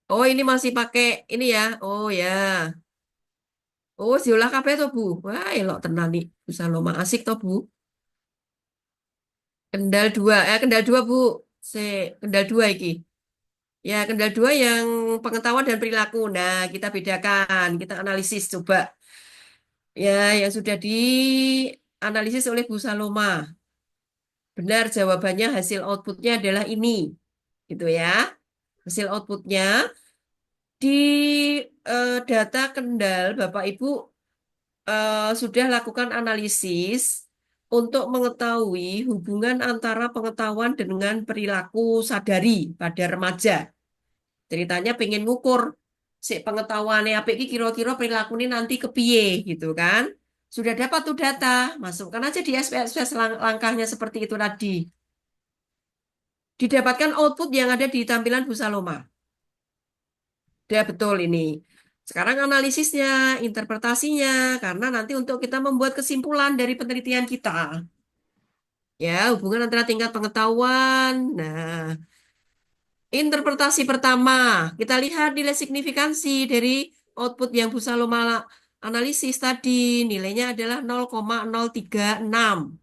oh ini masih pakai ini ya. Oh ya. Oh diolah kabeh to Bu. Wah elok tenan nih. Bisa loma asik to Bu. Kendal 2, kendal 2 Bu. Kendal 2 iki. Ya kendal 2 yang pengetahuan dan perilaku. Nah kita bedakan, kita analisis coba. Ya yang sudah dianalisis oleh Bu Saloma. Benar, jawabannya hasil outputnya adalah ini. Gitu ya. Hasil outputnya di data kendal Bapak Ibu sudah lakukan analisis untuk mengetahui hubungan antara pengetahuan dengan perilaku sadari pada remaja. Ceritanya pengen ngukur si pengetahuannya apa iki kira-kira perilaku ini nanti kepiye gitu kan. Sudah dapat tuh data, masukkan aja di SPSS langkahnya seperti itu tadi. Didapatkan output yang ada di tampilan Bu Saloma. Dia betul ini. Sekarang analisisnya, interpretasinya, karena nanti untuk kita membuat kesimpulan dari penelitian kita. Ya, hubungan antara tingkat pengetahuan. Nah, interpretasi pertama, kita lihat nilai signifikansi dari output yang Bu Saloma analisis tadi. Nilainya adalah 0,036.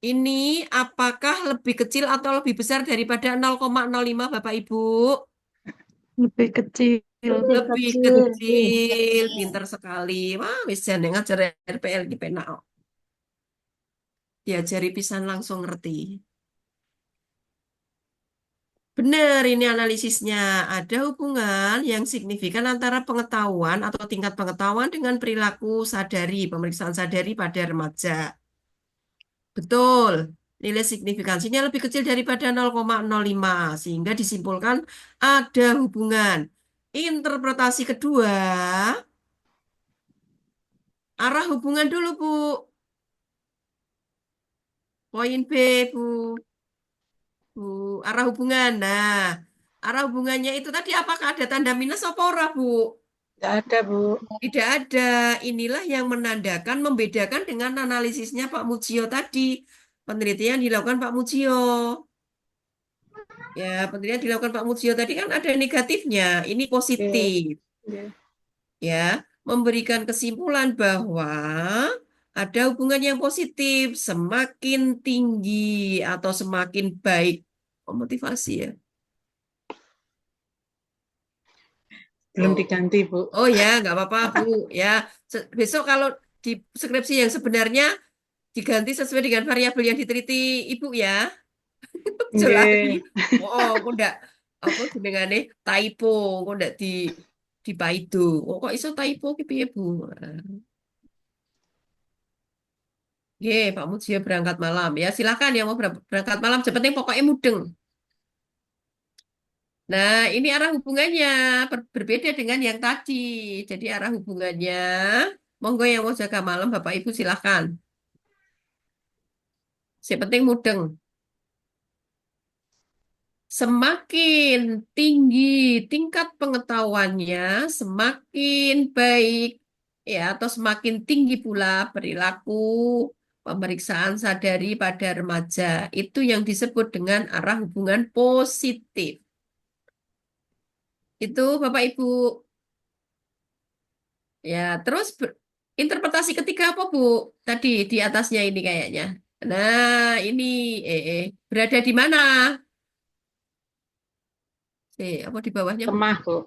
Ini apakah lebih kecil atau lebih besar daripada 0,05 Bapak Ibu? Lebih kecil. Lebih kecil, pinter sekali. Wah, wis jane ngajar RPL ki penak. diajari pisan langsung ngerti. Benar, ini analisisnya. Ada hubungan yang signifikan antara pengetahuan atau tingkat pengetahuan dengan perilaku sadari, pemeriksaan sadari pada remaja. Betul. Nilai signifikansinya lebih kecil daripada 0,05, sehingga disimpulkan ada hubungan. Interpretasi kedua, arah hubungan dulu, Bu. Poin B, Bu. Bu, arah hubungan. Nah, arah hubungannya itu tadi apakah ada tanda minus apa ora, Bu? Tidak ada, Bu. Tidak ada. Inilah yang menandakan, membedakan dengan analisisnya Pak Mujio tadi. Penelitian dilakukan Pak Mujio. Ya, penelitian dilakukan Pak Mujio tadi kan ada negatifnya. Ini Oke. positif. Oke. Ya, memberikan kesimpulan bahwa ada hubungan yang positif. Semakin tinggi atau semakin baik. Oh, motivasi ya. Belum Oh, diganti, Bu. oh ya, nggak apa-apa, Bu. Ya, besok kalau di skripsi yang sebenarnya diganti sesuai dengan variabel yang diteliti Ibu ya. Lagi. Nggih. Oh, kok ndak apa jenengane typo, kok ndak di Paido. Oh, kok iso typo ki piye, Bu? Nggih, Pak Mujio berangkat malam. Ya, silakan yang mau berangkat malam, yang penting pokoknya mudeng. Nah, ini arah hubungannya berbeda dengan yang tadi. Jadi arah hubungannya, monggo yang mau jaga malam, Bapak Ibu silakan. Yang penting mudeng. Semakin tinggi tingkat pengetahuannya, semakin baik ya, atau semakin tinggi pula perilaku pemeriksaan sadari pada remaja. Itu yang disebut dengan arah hubungan positif. Itu Bapak Ibu. Ya, terus interpretasi ketiga apa, Bu? Tadi di atasnya ini kayaknya. Nah, ini berada di mana? Apa di bawahnya, Bu? Lemah, Bu.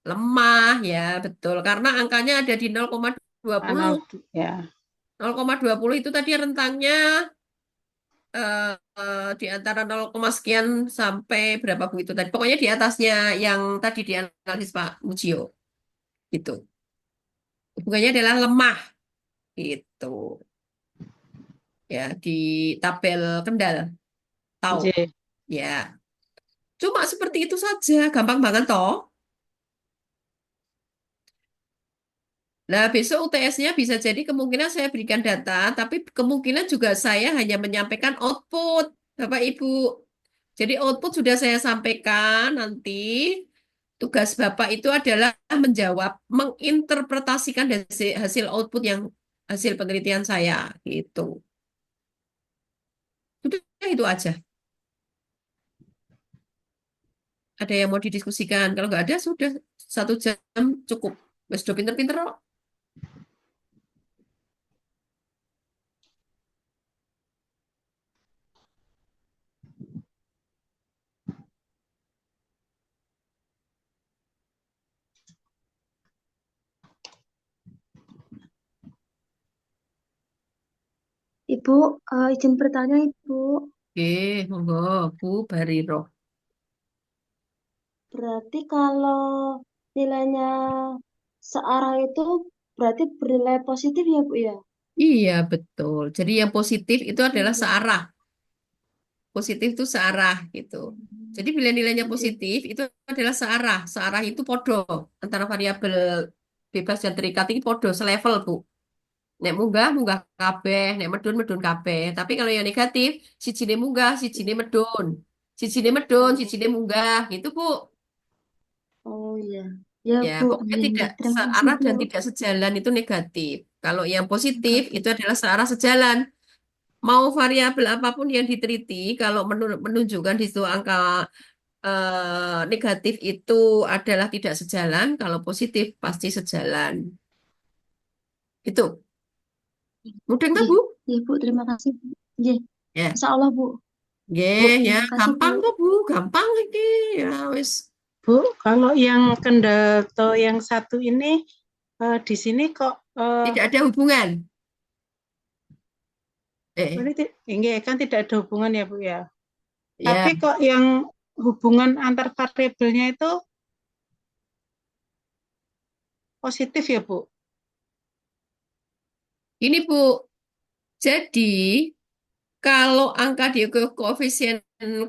Lemah, ya betul. Karena angkanya ada di 0,20. Ya. 0,20 itu tadi rentangnya di antara 0, sekian sampai berapa, Bu, itu tadi. Pokoknya di atasnya yang tadi dianalisis Pak Mujio. Gitu. Hubungannya adalah lemah. Gitu. Ya, di tabel Kendal. Tahu. Nggih. Ya. Cuma seperti itu saja. Gampang banget toh. Nah, besok UTS-nya bisa jadi kemungkinan saya berikan data, tapi kemungkinan juga saya hanya menyampaikan output, Bapak Ibu. Jadi output sudah saya sampaikan, nanti tugas Bapak itu adalah menjawab, menginterpretasikan hasil output yang hasil penelitian saya, gitu. Sudah itu aja. Ada yang mau didiskusikan? Kalau nggak ada, sudah 1 jam cukup. Wes do pinter-pinter kok. Ibu, izin bertanya, Ibu. Oke, monggo, Bu Bariro. Berarti kalau nilainya searah itu berarti bernilai positif ya, Bu ya? Iya, betul. Jadi yang positif itu adalah Iya. searah. Positif itu searah gitu. Jadi bila nilainya Oke. positif itu adalah searah. Searah itu podo antara variabel bebas dan terikat ini podo selevel, Bu. Nek munggah munggah kabeh, nek medun medun kabeh. Tapi kalau yang negatif, sijine munggah, sijine medun. Sijine medun, sijine munggah gitu, Bu. Oh iya. Ya, Ya, Bu. pokoknya Iya, tidak terima kasih, searah Bu. dan tidak sejalan itu negatif. Kalau yang positif Negatif. itu adalah searah sejalan. Mau variabel apapun yang diteliti, kalau menunjukkan di situ angka negatif itu adalah tidak sejalan, kalau positif pasti sejalan. Itu. Mudah nggak, Iya, Bu? iya, Bu. Terima kasih, Bu. Iya, Ya. Insya Allah, Bu. Bu, Ya, terima kasih, gampang Bu. kok, Bu. Gampang lagi. Ya, wis. Bu, kalau yang Kendal atau yang satu ini di sini kok Tidak ada hubungan. Berarti enggak kan tidak ada hubungan ya Bu ya. Ya, Tapi kok yang hubungan antar variabelnya itu positif ya Bu? ini Bu. Jadi kalau angka di koefisien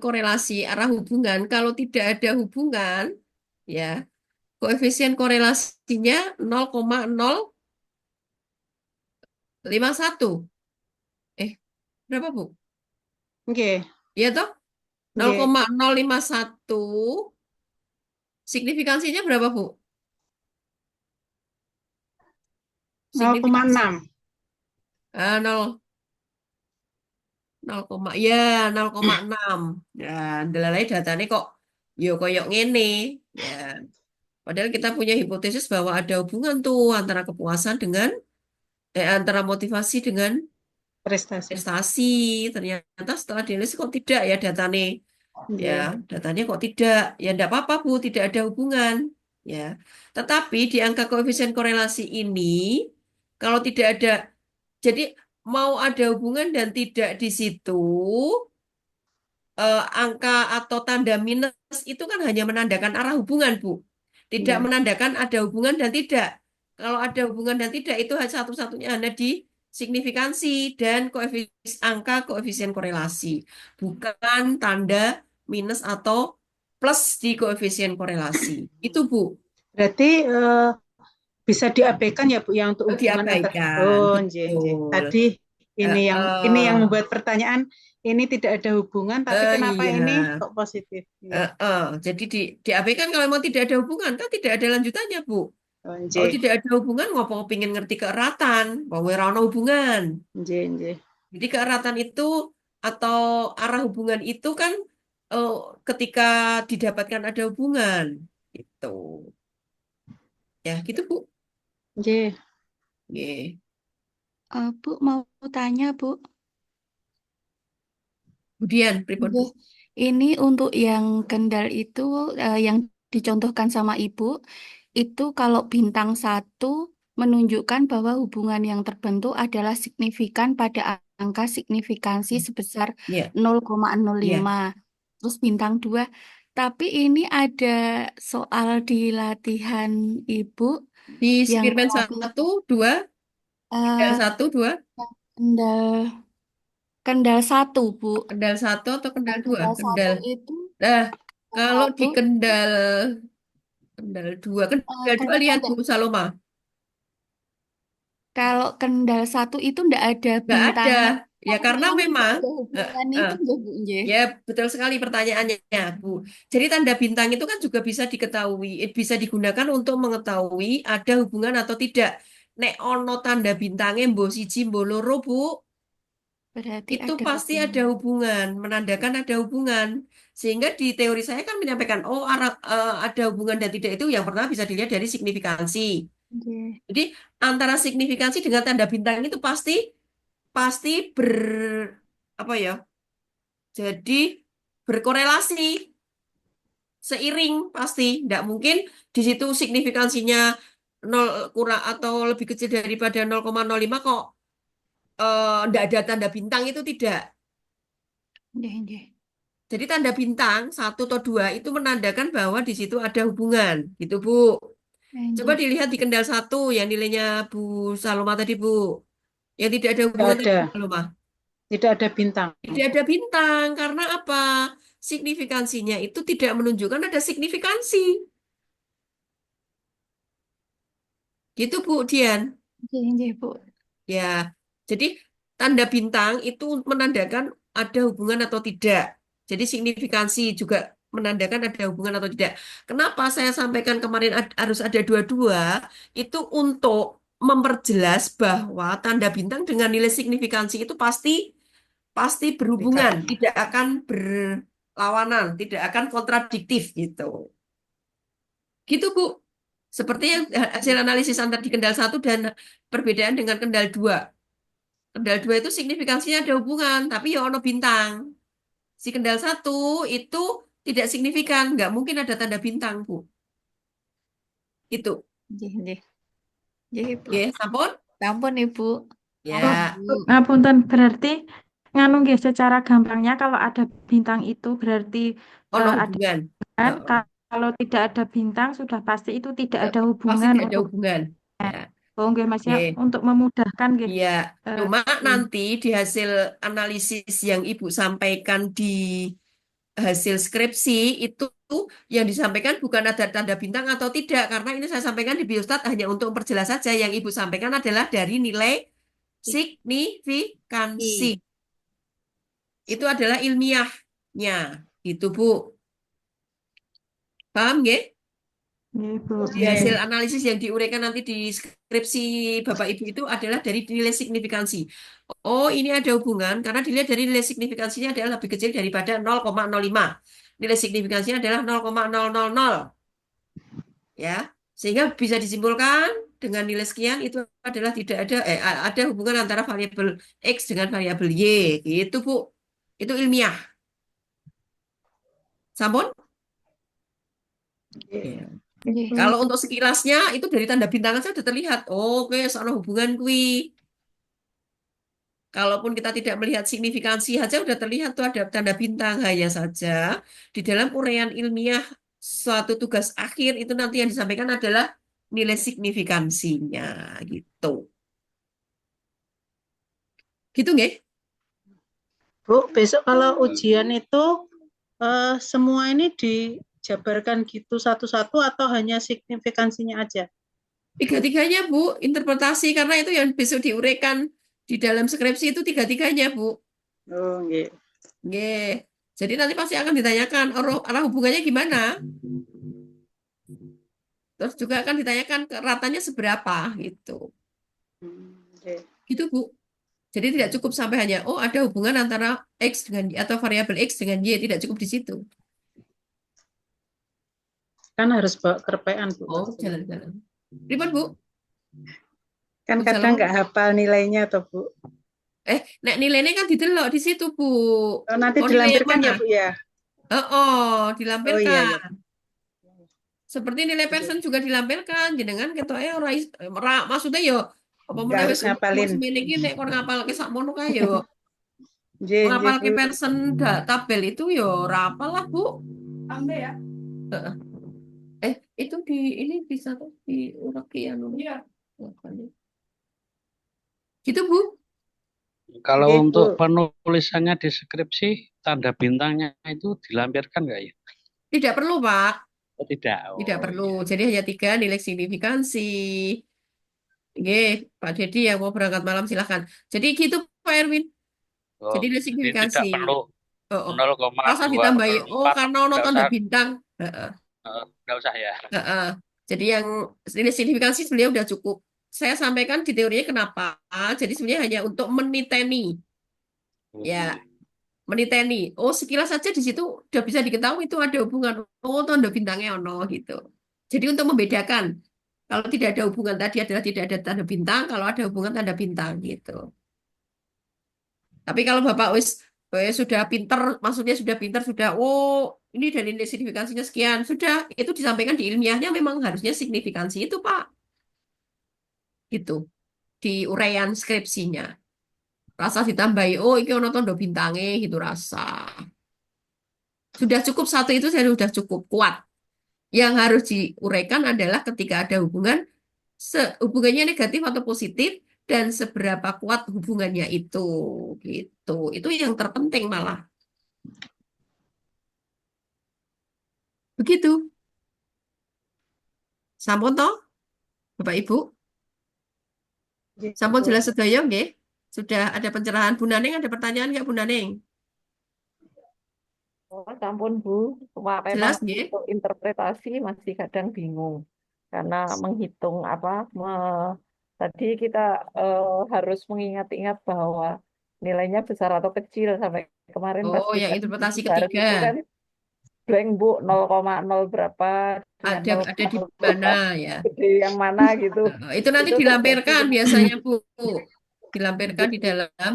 korelasi arah hubungan, kalau tidak ada hubungan, ya koefisien korelasinya 0,051. Berapa Bu? Oke, Ya toh? oke. 0,051. Signifikansinya berapa Bu? Signifikansi 0,6. 0, 0,6. Ya, ndelalai datanya kok yo koyok ngene. Ya, padahal kita punya hipotesis bahwa ada hubungan tuh antara kepuasan dengan antara motivasi dengan Prestasi. prestasi. Ternyata setelah dianalisis kok tidak ya datanya. Ya, Iya. datanya kok tidak. Ya, enggak apa-apa, Bu, tidak ada hubungan. Ya. Tetapi di angka koefisien korelasi ini, kalau tidak ada, jadi mau ada hubungan dan tidak di situ, angka atau tanda minus itu kan hanya menandakan arah hubungan, Bu. Tidak Iya. menandakan ada hubungan dan tidak. Kalau ada hubungan dan tidak, itu hanya satu-satunya hanya di signifikansi dan angka koefisien korelasi. Bukan tanda minus atau plus di koefisien korelasi. Itu, Bu. Berarti bisa diabaikan ya Bu ya untuk hubungan antar. Diabaikan, Oh, nje, nje. betul. Tadi ini yang membuat pertanyaan, ini tidak ada hubungan tapi kenapa Iya. ini kok positif? Iya. Jadi diabaikan kalau memang tidak ada hubungan, kan tidak ada lanjutannya, Bu. Oh, Kalau nje, tidak ada hubungan, ngopo pengen ngerti keeratan, bahwa ora ono hubungan. nje, nje. Jadi keeratan itu atau arah hubungan itu kan eh, ketika didapatkan ada hubungan, gitu. Ya, gitu, Bu. Nje. Nggih. Bu, mau tanya, Bu. Kemudian, pripun, Bu? Nggih. Ini untuk yang kendal itu, yang dicontohkan sama Ibu, itu kalau bintang 1 menunjukkan bahwa hubungan yang terbentuk adalah signifikan pada angka signifikansi sebesar Ya, 0,05. ya. Terus bintang 2. Tapi ini ada soal di latihan Ibu Di yang Spearman melatih 1, 2, kendal eh, 1, 2, kendal kendal 1, Bu. kendal 1 atau kendal 2? Kendal 1 Kendal. itu Nah, kendal kalau di 1 kendal 2, kendal 2 lihat kenapa Bu Saloma. kalau kendal 1 itu ndak ada Nggak ada. bintangnya, Ya tapi karena yang tidak memang ada eh, hubungannya eh, itu nggak, Bu, nggih? ya betul sekali pertanyaannya, Bu. Jadi tanda bintang itu kan juga bisa diketahui, bisa digunakan untuk mengetahui ada hubungan atau tidak. Nek ono tanda bintangnya mbok siji mbok loro, Bu, Berarti itu ada pasti ada hubungan. hubungan, menandakan ada hubungan. Sehingga di teori saya kan menyampaikan, oh ada hubungan dan tidak itu yang pertama bisa dilihat dari signifikansi. Nggih. Jadi antara signifikansi dengan tanda bintang itu pasti pasti apa ya? Jadi berkorelasi, seiring pasti. Tidak mungkin di situ signifikansinya 0 kurang atau lebih kecil daripada 0,05 kok tidak ada tanda bintang itu tidak. Nggih, nggih. Jadi tanda bintang 1 atau 2 itu menandakan bahwa di situ ada hubungan, gitu Bu. Coba Nggih. dilihat di kendal 1 yang nilainya Bu Saloma tadi Bu. Yang tidak ada Tidak hubungan tadi ada, Bu Saloma. tidak ada bintang. Tidak ada bintang karena apa? Signifikansinya itu tidak menunjukkan ada signifikansi. Gitu Bu Dian. Nggih, nggih, Bu. Ya. Jadi tanda bintang itu menandakan ada hubungan atau tidak. Jadi signifikansi juga menandakan ada hubungan atau tidak. Kenapa saya sampaikan kemarin harus ada dua-dua? Itu untuk memperjelas bahwa tanda bintang dengan nilai signifikansi itu pasti pasti berhubungan, Dekat. tidak akan berlawanan, tidak akan kontradiktif gitu. Gitu Bu. Seperti yang hasil analisis antar di kendal 1 dan perbedaan dengan kendal 2. Kendal 2 itu signifikansinya ada hubungan, tapi ya ono bintang. Si kendal 1 itu tidak signifikan, nggak mungkin ada tanda bintang, Bu. Itu. Nggih, nggih. Nggih, Bu. Ya, sampun. Sampun, Ibu. Ya, Ngapunten, berarti nganu nggih secara gampangnya kalau ada bintang itu berarti ono ada hubungan. hubungan. Heeh. Kalau tidak ada bintang sudah pasti itu tidak ada Pasti hubungan tidak ada untuk hubungan. Ya, nggih Mas ya, oke. untuk memudahkan nggih. Iya, Eh, cuma nanti di hasil analisis yang Ibu sampaikan di hasil skripsi itu yang disampaikan bukan ada tanda bintang atau tidak, karena ini saya sampaikan di Biostat hanya untuk memperjelas saja. Yang Ibu sampaikan adalah dari nilai signifikansi. Itu adalah ilmiahnya, gitu Bu. Paham nggih? nggih, Bu. Di hasil analisis yang diuraikan nanti di skripsi Bapak Ibu itu adalah dari nilai signifikansi. Oh, ini ada hubungan karena dilihat dari nilai signifikansinya adalah lebih kecil daripada 0,05. Nilai signifikansinya adalah 0,000. Ya. Sehingga bisa disimpulkan dengan nilai sekian itu adalah tidak ada ada hubungan antara variabel X dengan variabel Y. Gitu, Bu. Itu ilmiah. Sampun? Ya. Nggih. Kalau untuk sekilasnya itu dari tanda bintang saja sudah terlihat. Oh, oke, soal hubungan kui. Kalaupun kita tidak melihat signifikansi saja sudah terlihat tuh ada tanda bintang. Hanya saja di dalam uraian ilmiah suatu tugas akhir itu nanti yang disampaikan adalah nilai signifikansinya gitu. Gitu nggih? Bu, besok kalau ujian itu semua ini dijabarkan gitu satu-satu atau hanya signifikansinya aja? Tiga-tiganya, Bu, interpretasi karena itu yang besok diuraikan di dalam skripsi itu tiga-tiganya, Bu. Oh, nggih. Nggih. Jadi nanti pasti akan ditanyakan arah hubungannya gimana. Terus juga akan ditanyakan ratanya seberapa gitu. Nggih. Gitu, Bu. Jadi tidak cukup sampai hanya ada hubungan antara X dengan Y atau variabel X dengan Y, tidak cukup di situ. Kan harus bawa kerpean, Bu. Oh, jalan-jalan. Ribet, Bu? Kan Mau kadang jalan? nggak hafal nilainya toh, Bu. Nek nilainya kan didelok di situ, Bu. Oh, nanti Oh, nilai yang dilampirkan ya, mana? Bu ya? Dilampirkan. Oh iya, iya. Seperti nilai person juga dilampirkan, jenengan ketoke maksudnya yo apa Nggak meneh harus wis ngapalin. semene iki nek kon ngapalke sakmono kae yo. Nggih, nggih, Ngapalke Bu. person tabel itu yo ora apal lah, Bu. Ambe ya. Heeh. Itu ini bisa tuh diureki anu. Iya. Gitu, Bu. Kalau Nggih, untuk Bu. penulisannya di skripsi, tanda bintangnya itu dilampirkan nggak ya? Tidak perlu, Pak. Oh, tidak. Tidak Oh, perlu. iya. Jadi hanya 3 nilai signifikansi. Oke, Pak Dedi yang mau berangkat malam silahkan. Jadi gitu, Pak Erwin. Oh, Jadi nilai jadi signifikansi. tidak perlu Oh. 0,2 Rasa ditambahi, per 4, karena ono nggak tanda usah, bintang. Heeh. nggak usah ya. Heeh. Jadi yang nilai signifikansi sebenarnya udah cukup. Saya sampaikan di teorinya kenapa. Jadi sebenarnya hanya untuk meniteni. Ya, meniteni. Oh, sekilas saja di situ udah bisa diketahui itu ada hubungan. Oh, tanda bintangnya ono gitu. Jadi untuk membedakan. Kalau tidak ada hubungan tadi adalah tidak ada tanda bintang, kalau ada hubungan tanda bintang gitu. Tapi kalau Bapak sudah pinter, maksudnya sudah pinter, sudah, ini dari nilai signifikansinya sekian, sudah, itu disampaikan di ilmiahnya memang harusnya signifikansi itu, Pak. Gitu, di uraian skripsinya. Rasa ditambahi, ini ono tondo bintangnya, gitu rasa. Sudah cukup satu itu saya sudah cukup kuat. Yang harus diuraikan adalah ketika ada hubungannya negatif atau positif, dan seberapa kuat hubungannya itu, gitu. Itu yang terpenting malah. Begitu. Sampun toh, Bapak Ibu? Nggih, Sampun Bu. jelas sedaya nggih? Sudah ada pencerahan. Bu Naneng ada pertanyaan nggak Bu Naneng? Oh, sampun Bu, cuma memang Jelas nggih? untuk interpretasi masih kadang bingung karena menghitung tadi kita harus mengingat-ingat bahwa nilainya besar atau kecil sampai kemarin pas Oh, yang kita interpretasi bareng itu ketiga. kan blank Bu 0,0 berapa dengan Ada di 0,0 mana berapa ya? gede yang mana gitu. Itu nanti Itu terjadi. dilampirkan biasanya Bu. Dilampirkan di dalam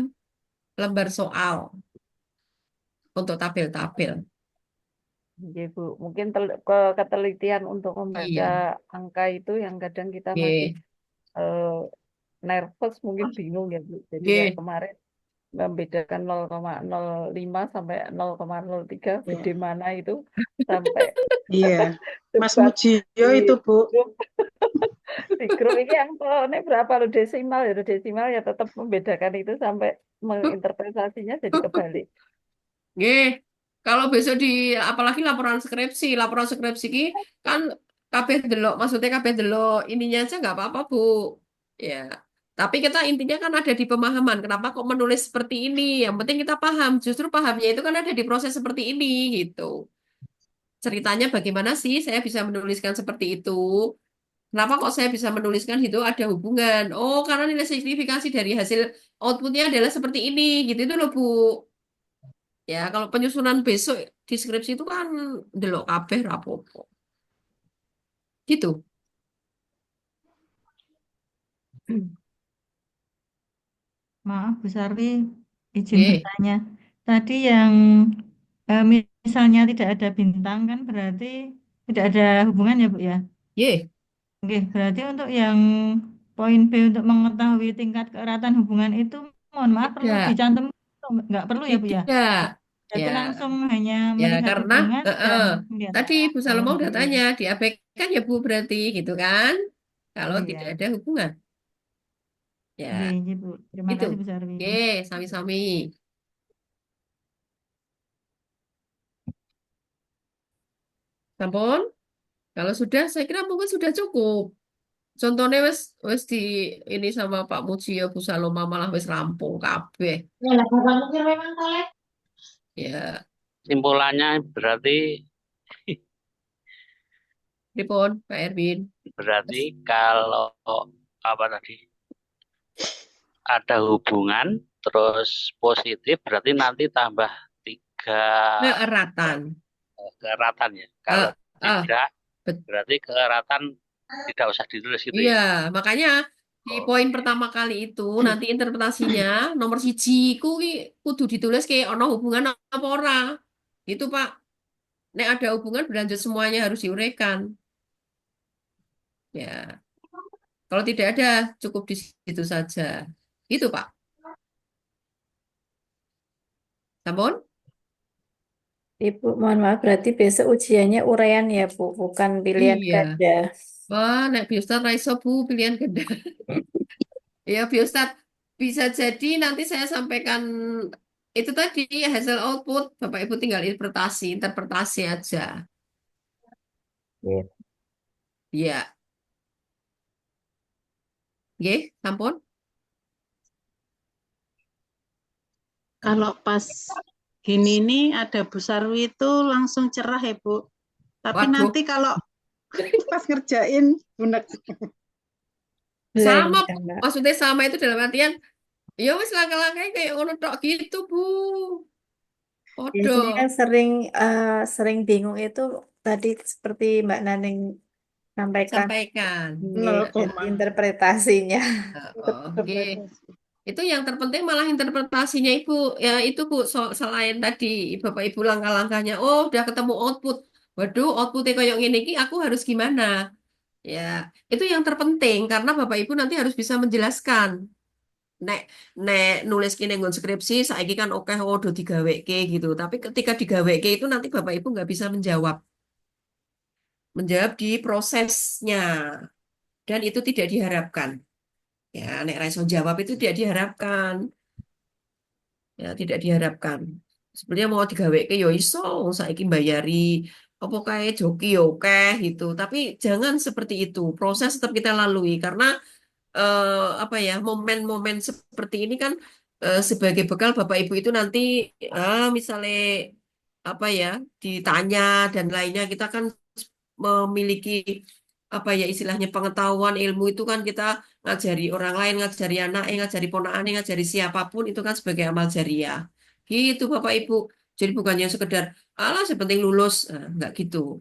lembar soal untuk tabel-tabel. Iya, Bu. Mungkin ketelitian untuk membaca Iya. angka itu yang kadang kita Oke. masih nervous mungkin bingung ya Bu. Jadi kayak Nggih. kemarin membedakan 0,05 sampai 0,03 Ya. BD mana itu sampai Iya, Mas debat Mujio di itu Bu. grup di grup ini yang ini berapa lo desimal ya tetap membedakan itu sampai menginterpretasinya jadi kebalik. Nggih. Kalau besok apalagi laporan skripsi ki kan kabeh delok, maksudnya kabeh delok ininya aja nggak apa-apa, Bu. Ya. Tapi kita intinya kan ada di pemahaman. Kenapa kok menulis seperti ini? Yang penting kita paham. Justru pahamnya itu kan ada di proses seperti ini gitu. Ceritanya bagaimana sih saya bisa menuliskan seperti itu? Kenapa kok saya bisa menuliskan itu ada hubungan? Oh, karena nilai signifikansi dari hasil outputnya adalah seperti ini, gitu itu loh Bu. Ya, kalau penyusunan besok di skripsi itu kan delok kabeh rapopo. Gitu. Maaf, Bu Sarwi, izin Nggih. bertanya. Tadi yang misalnya tidak ada bintang kan berarti tidak ada hubungan ya Bu ya? Nggih. Oke, berarti untuk yang poin B untuk mengetahui tingkat keeratan hubungan itu, mohon maaf perlu Tidak. dicantum, nggak perlu ya Bu ya? Tidak. Berarti Ya, langsung hanya ya melihat karena hubungan dan melihat tadi Bu poin Salomo B. udah tanya, diabaikan ya Bu berarti gitu kan? Kalau Oh tidak ya, ada hubungan. Ya, oke, Bu. Terima gitu. kasih Bu Sarwi. Oke, sami-sami. Sampun? Kalau sudah, saya kira mungkin sudah cukup. Contohnya wes di ini sama Pak Muji ya Bu Saloma malah wes rampung kabeh. Ya lah, Bapak mungkin memang kolek. Ya, Simpulannya berarti pripun Pak Erwin? kalau apa tadi ada hubungan terus positif berarti nanti tambah 3 Keeratan. keeratan ya. Kalau Ah, tidak bet- berarti keeratan tidak usah ditulis gitu iya, ya. makanya di poin pertama kali itu nanti interpretasinya nomor siji kudu ditulis kayak ono hubungan apa ora. Gitu Pak. Nek ada hubungan berlanjut semuanya harus diuraikan. Ya, kalau tidak ada cukup di situ saja. Gitu Pak. Sampun? Ibu, mohon maaf, berarti besok ujiannya uraian ya, Bu, bukan pilihan Iya. ganda. Wah, nek biostat raiso Bu pilihan ganda. Ya, biostat bisa jadi nanti saya sampaikan itu tadi hasil output, Bapak Ibu tinggal interpretasi aja. Gitu. Ya, nggih, sampun. Kalau pas gini nih ada Bu Sarwi itu langsung cerah ya Bu. Tapi Waduh, nanti kalau pas ngerjain bunek. sama Blank, Mbak. maksudnya sama itu dalam artian ya wis langkah-langkahnya kayak ngono tok gitu, Bu. Podo Biasanya sering bingung itu tadi seperti Mbak Naning sampaikan sampaikan. Nol dan koma. interpretasinya. Nggih. Itu yang terpenting malah interpretasinya Ibu. Ya itu Bu, selain tadi Bapak Ibu langkah-langkahnya, oh udah ketemu output. Waduh, outputnya kayak gini iki aku harus gimana? Ya, itu yang terpenting karena Bapak Ibu nanti harus bisa menjelaskan. Nek nek nulis kini nggon skripsi saiki kan oke oh do digaweke gitu. Tapi ketika digaweke itu nanti Bapak Ibu nggak bisa menjawab di prosesnya dan itu tidak diharapkan. Ya, nek raiso jawab itu tidak diharapkan. Ya, tidak diharapkan. Sebenarnya mau digaweke yo iso, wong saiki bayari apa kayak joki yo oke gitu. Tapi jangan seperti itu. Proses tetap kita lalui karena apa ya momen-momen seperti ini kan sebagai bekal Bapak Ibu itu nanti misalnya apa ya ditanya dan lainnya kita kan memiliki apa ya istilahnya pengetahuan ilmu itu kan kita ngajari orang lain, ngajari anak, ngajari ponakan, ngajari siapapun itu kan sebagai amal jariah. Gitu Bapak Ibu. Jadi bukannya sekedar alah sepenting lulus, enggak gitu.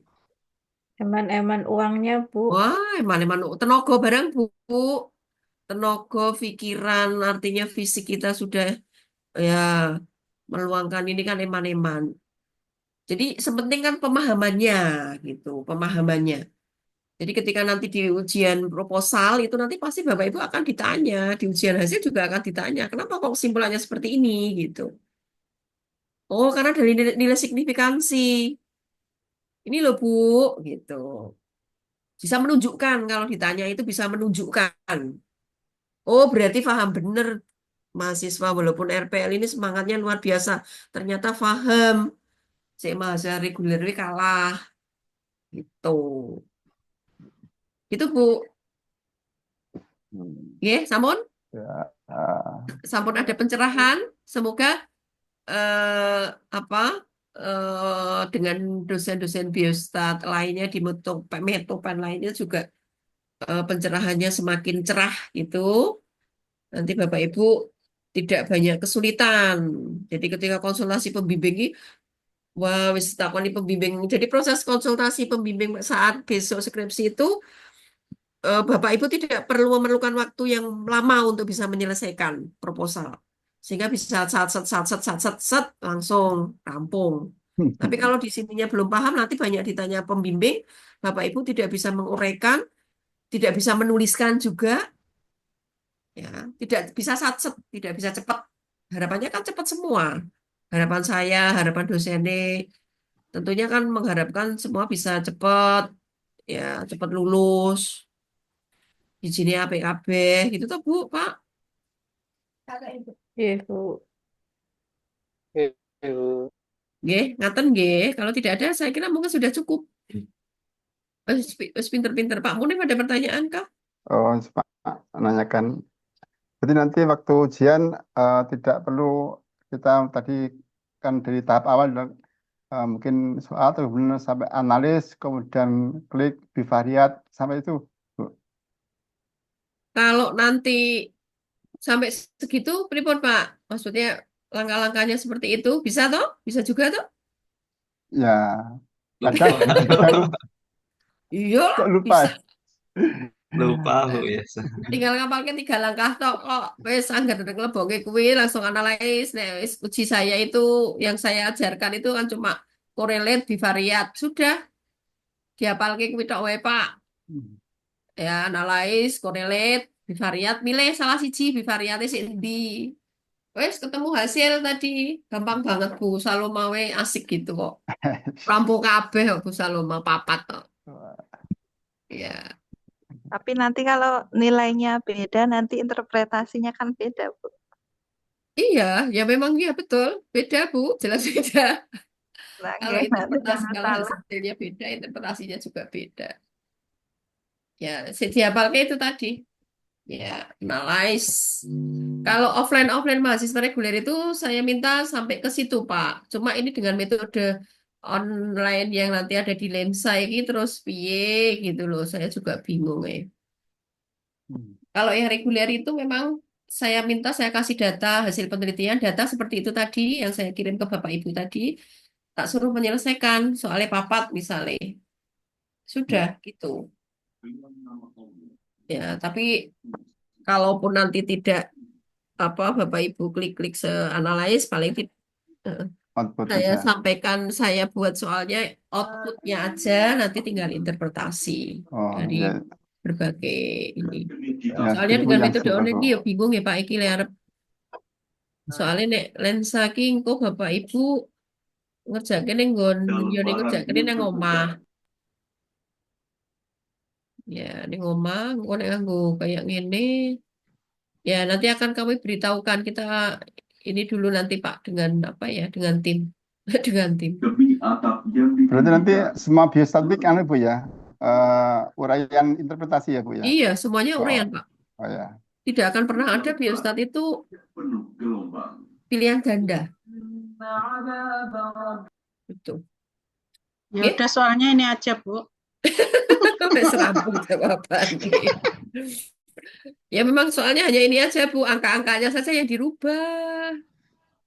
Eman-eman uangnya, Bu. Wah, emang tenaga barang Bu. Tenaga, pikiran, artinya fisik kita sudah ya meluangkan ini kan eman-eman. Jadi sepenting kan pemahamannya gitu, pemahamannya. Jadi ketika nanti di ujian proposal itu nanti pasti Bapak Ibu akan ditanya, di ujian hasil juga akan ditanya, kenapa kok kesimpulannya seperti ini gitu. Oh, karena dari nilai signifikansi. Ini loh Bu, gitu. Bisa menunjukkan kalau ditanya itu bisa menunjukkan. Oh, berarti paham bener mahasiswa walaupun RPL ini semangatnya luar biasa. Ternyata paham. Si mahasiswa reguler ini kalah gitu. Gitu Bu. Ya, sampun. Ya, Sampun ada pencerahan. Semoga apa dengan dosen-dosen biostat lainnya di Metopen lainnya juga pencerahannya semakin cerah gitu. Nanti Bapak Ibu tidak banyak kesulitan. Jadi ketika konsultasi pembimbing ini, wah wis takoni pembimbing. Jadi proses konsultasi pembimbing saat besok skripsi itu Bapak Ibu tidak perlu memerlukan waktu yang lama untuk bisa menyelesaikan proposal. Sehingga bisa sat langsung rampung. Tapi kalau di sininya belum paham, nanti banyak ditanya pembimbing, Bapak Ibu tidak bisa menguraikan, tidak bisa menuliskan juga, ya, tidak bisa tidak bisa cepat. Harapannya kan cepat semua. Harapan saya, harapan dosennya, tentunya kan mengharapkan semua bisa cepat, ya, cepat lulus. Izinnya APKB gitu tuh Bu, Pak. Iya, Bu. Ibu. Nggih, ngaten nggih. Kalau tidak ada, saya kira mungkin sudah cukup. Wis pinter-pinter. Pak Munif ada pertanyaan kah? Oh, Pak, menanyakan. Jadi nanti waktu ujian tidak perlu kita tadi kan dari tahap awal mungkin soal atau kemudian sampai analis, kemudian klik bivariat sampai itu. Bu. Kalau nanti sampai segitu, pripun Pak? Maksudnya langkah-langkahnya seperti itu, bisa toh? Bisa juga toh? Ya, kadang Iya, kok lupa. bisa. Lupa Bu ya. Tinggal ngapalke 3 langkah tok kok. Wis anggar nglebokke kuwi langsung analis. Nek wis uji saya itu yang saya ajarkan itu kan cuma correlate bivariat. Sudah dihafalke kuwi tok wae Pak. Ya, analis, correlate, bivariat, milih salah siji bivariatnya sik endi. Wes ketemu hasil tadi. Gampang banget Bu Saloma we asik gitu kok. Rampung kabeh kok Bu Saloma papat kok. Ya. Tapi nanti kalau nilainya beda, nanti interpretasinya kan beda, Bu. Iya, ya memang iya betul. Beda Bu, jelas beda. Nah, Kalau nanti interpretasi, jangan kalau salah. hasilnya beda, interpretasinya juga beda. Ya, dihafalke itu tadi. Ya, analyze. Kalau offline mahasiswa reguler itu saya minta sampai ke situ, Pak. Cuma ini dengan metode online yang nanti ada di Lensa ini terus piye gitu loh. Saya juga bingung ya. Kalau yang reguler itu memang saya minta saya kasih data hasil penelitian, data seperti itu tadi yang saya kirim ke Bapak Ibu tadi, tak suruh menyelesaikan soalnya papat misalnya. Sudah gitu. Ya, tapi kalaupun nanti tidak apa Bapak Ibu klik-klik se-analyze paling Output saya saja. sampaikan saya buat soalnya outputnya aja nanti tinggal interpretasi Oh, dari ya, berbagai ini. ya, Soalnya Bu dengan yang metode simpel, online Bu. ini ya bingung ya Pak Iki le arep. Soalnya nek lensa ki engko Bapak Ibu ngerjakke ning nggon yo ning ngerjakke ning omah. Ya ning omah engko nek nganggo kayak ngene ya nanti akan kami beritahukan kita ini dulu nanti Pak dengan apa ya dengan tim dengan tim. Berarti nanti semua biostatik anu Bu ya, uraian interpretasi ya Bu ya. Iya semuanya Oh, uraian Pak. oh ya. Tidak akan pernah ada biostat itu pilihan ganda. Betul. Ya Oke. udah soalnya ini aja, Bu. Wes rampung jawabannya. Ya memang soalnya hanya ini aja Bu, angka-angkanya saja yang dirubah,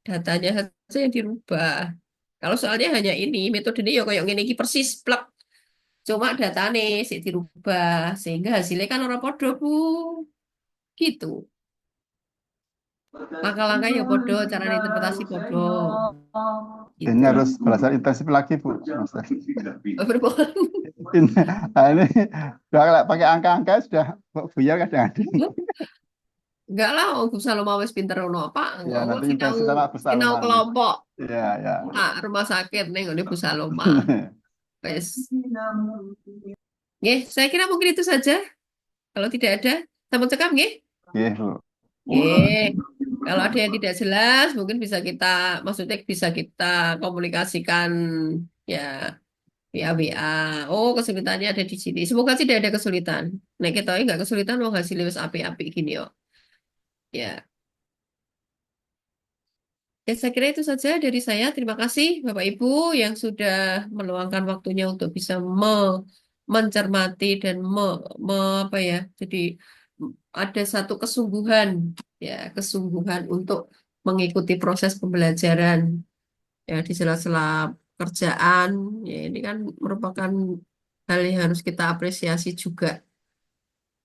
datanya saja yang dirubah. Kalau soalnya hanya ini, metode ini ya kayak ngene iki persis plek. Cuma datane sih dirubah sehingga hasilnya kan orang podo Bu. Gitu. Langkah-langkah ya podo, cara interpretasi podo. Gitu. Ini harus belajar intensif lagi, Bu. Master. Berbohong. Nah, ini udah pakai angka-angka sudah buyar kadang-kadang. Enggak lah, Bu Saloma wis pinter ono apa? Ya, nanti intensif sama Bu Sinau Saloma. kelompok. Ya, ya. Rumah sakit nih ngene Bu Saloma. Wes. Nggih, saya kira mungkin itu saja. Kalau tidak ada, sampun cekap nggih? Nggih, Bu. Nggih. Kalau ada yang tidak jelas, mungkin maksudnya bisa kita komunikasikan ya via WA. Oh, kesulitannya ada di sini. Semoga tidak ada kesulitan. Nah, kita nggak kesulitan, mau hasilnya wis api-api gini yo. Ya. Ya, saya kira itu saja dari saya. Terima kasih Bapak Ibu yang sudah meluangkan waktunya untuk bisa mencermati dan apa ya. Jadi ada satu kesungguhan untuk mengikuti proses pembelajaran ya di sela-sela kerjaan. Ya, ini kan merupakan hal yang harus kita apresiasi juga.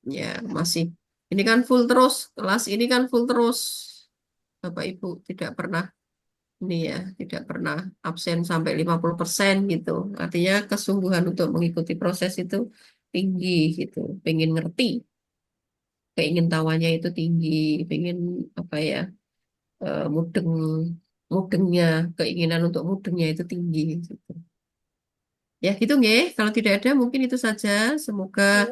Ya, masih ini kan full terus, kelas ini kan full terus. Bapak Ibu tidak pernah tidak pernah absen sampai 50% gitu. Artinya kesungguhan untuk mengikuti proses itu tinggi gitu. Pengen ngerti, keingintahuannya itu tinggi, pengen apa ya, mudengnya, keinginan untuk mudengnya itu tinggi gitu. Ya gitu nggih. Kalau tidak ada mungkin itu saja. Semoga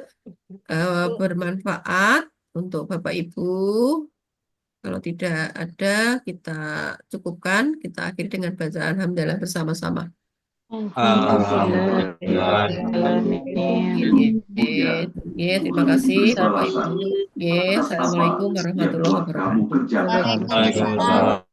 bermanfaat untuk Bapak Ibu. Kalau tidak ada, kita cukupkan. Kita akhiri dengan bacaan Alhamdulillah bersama-sama. Terima kasih Bapak Ibu. Assalamualaikum warahmatullahi wabarakatuh. Waalaikumsalam.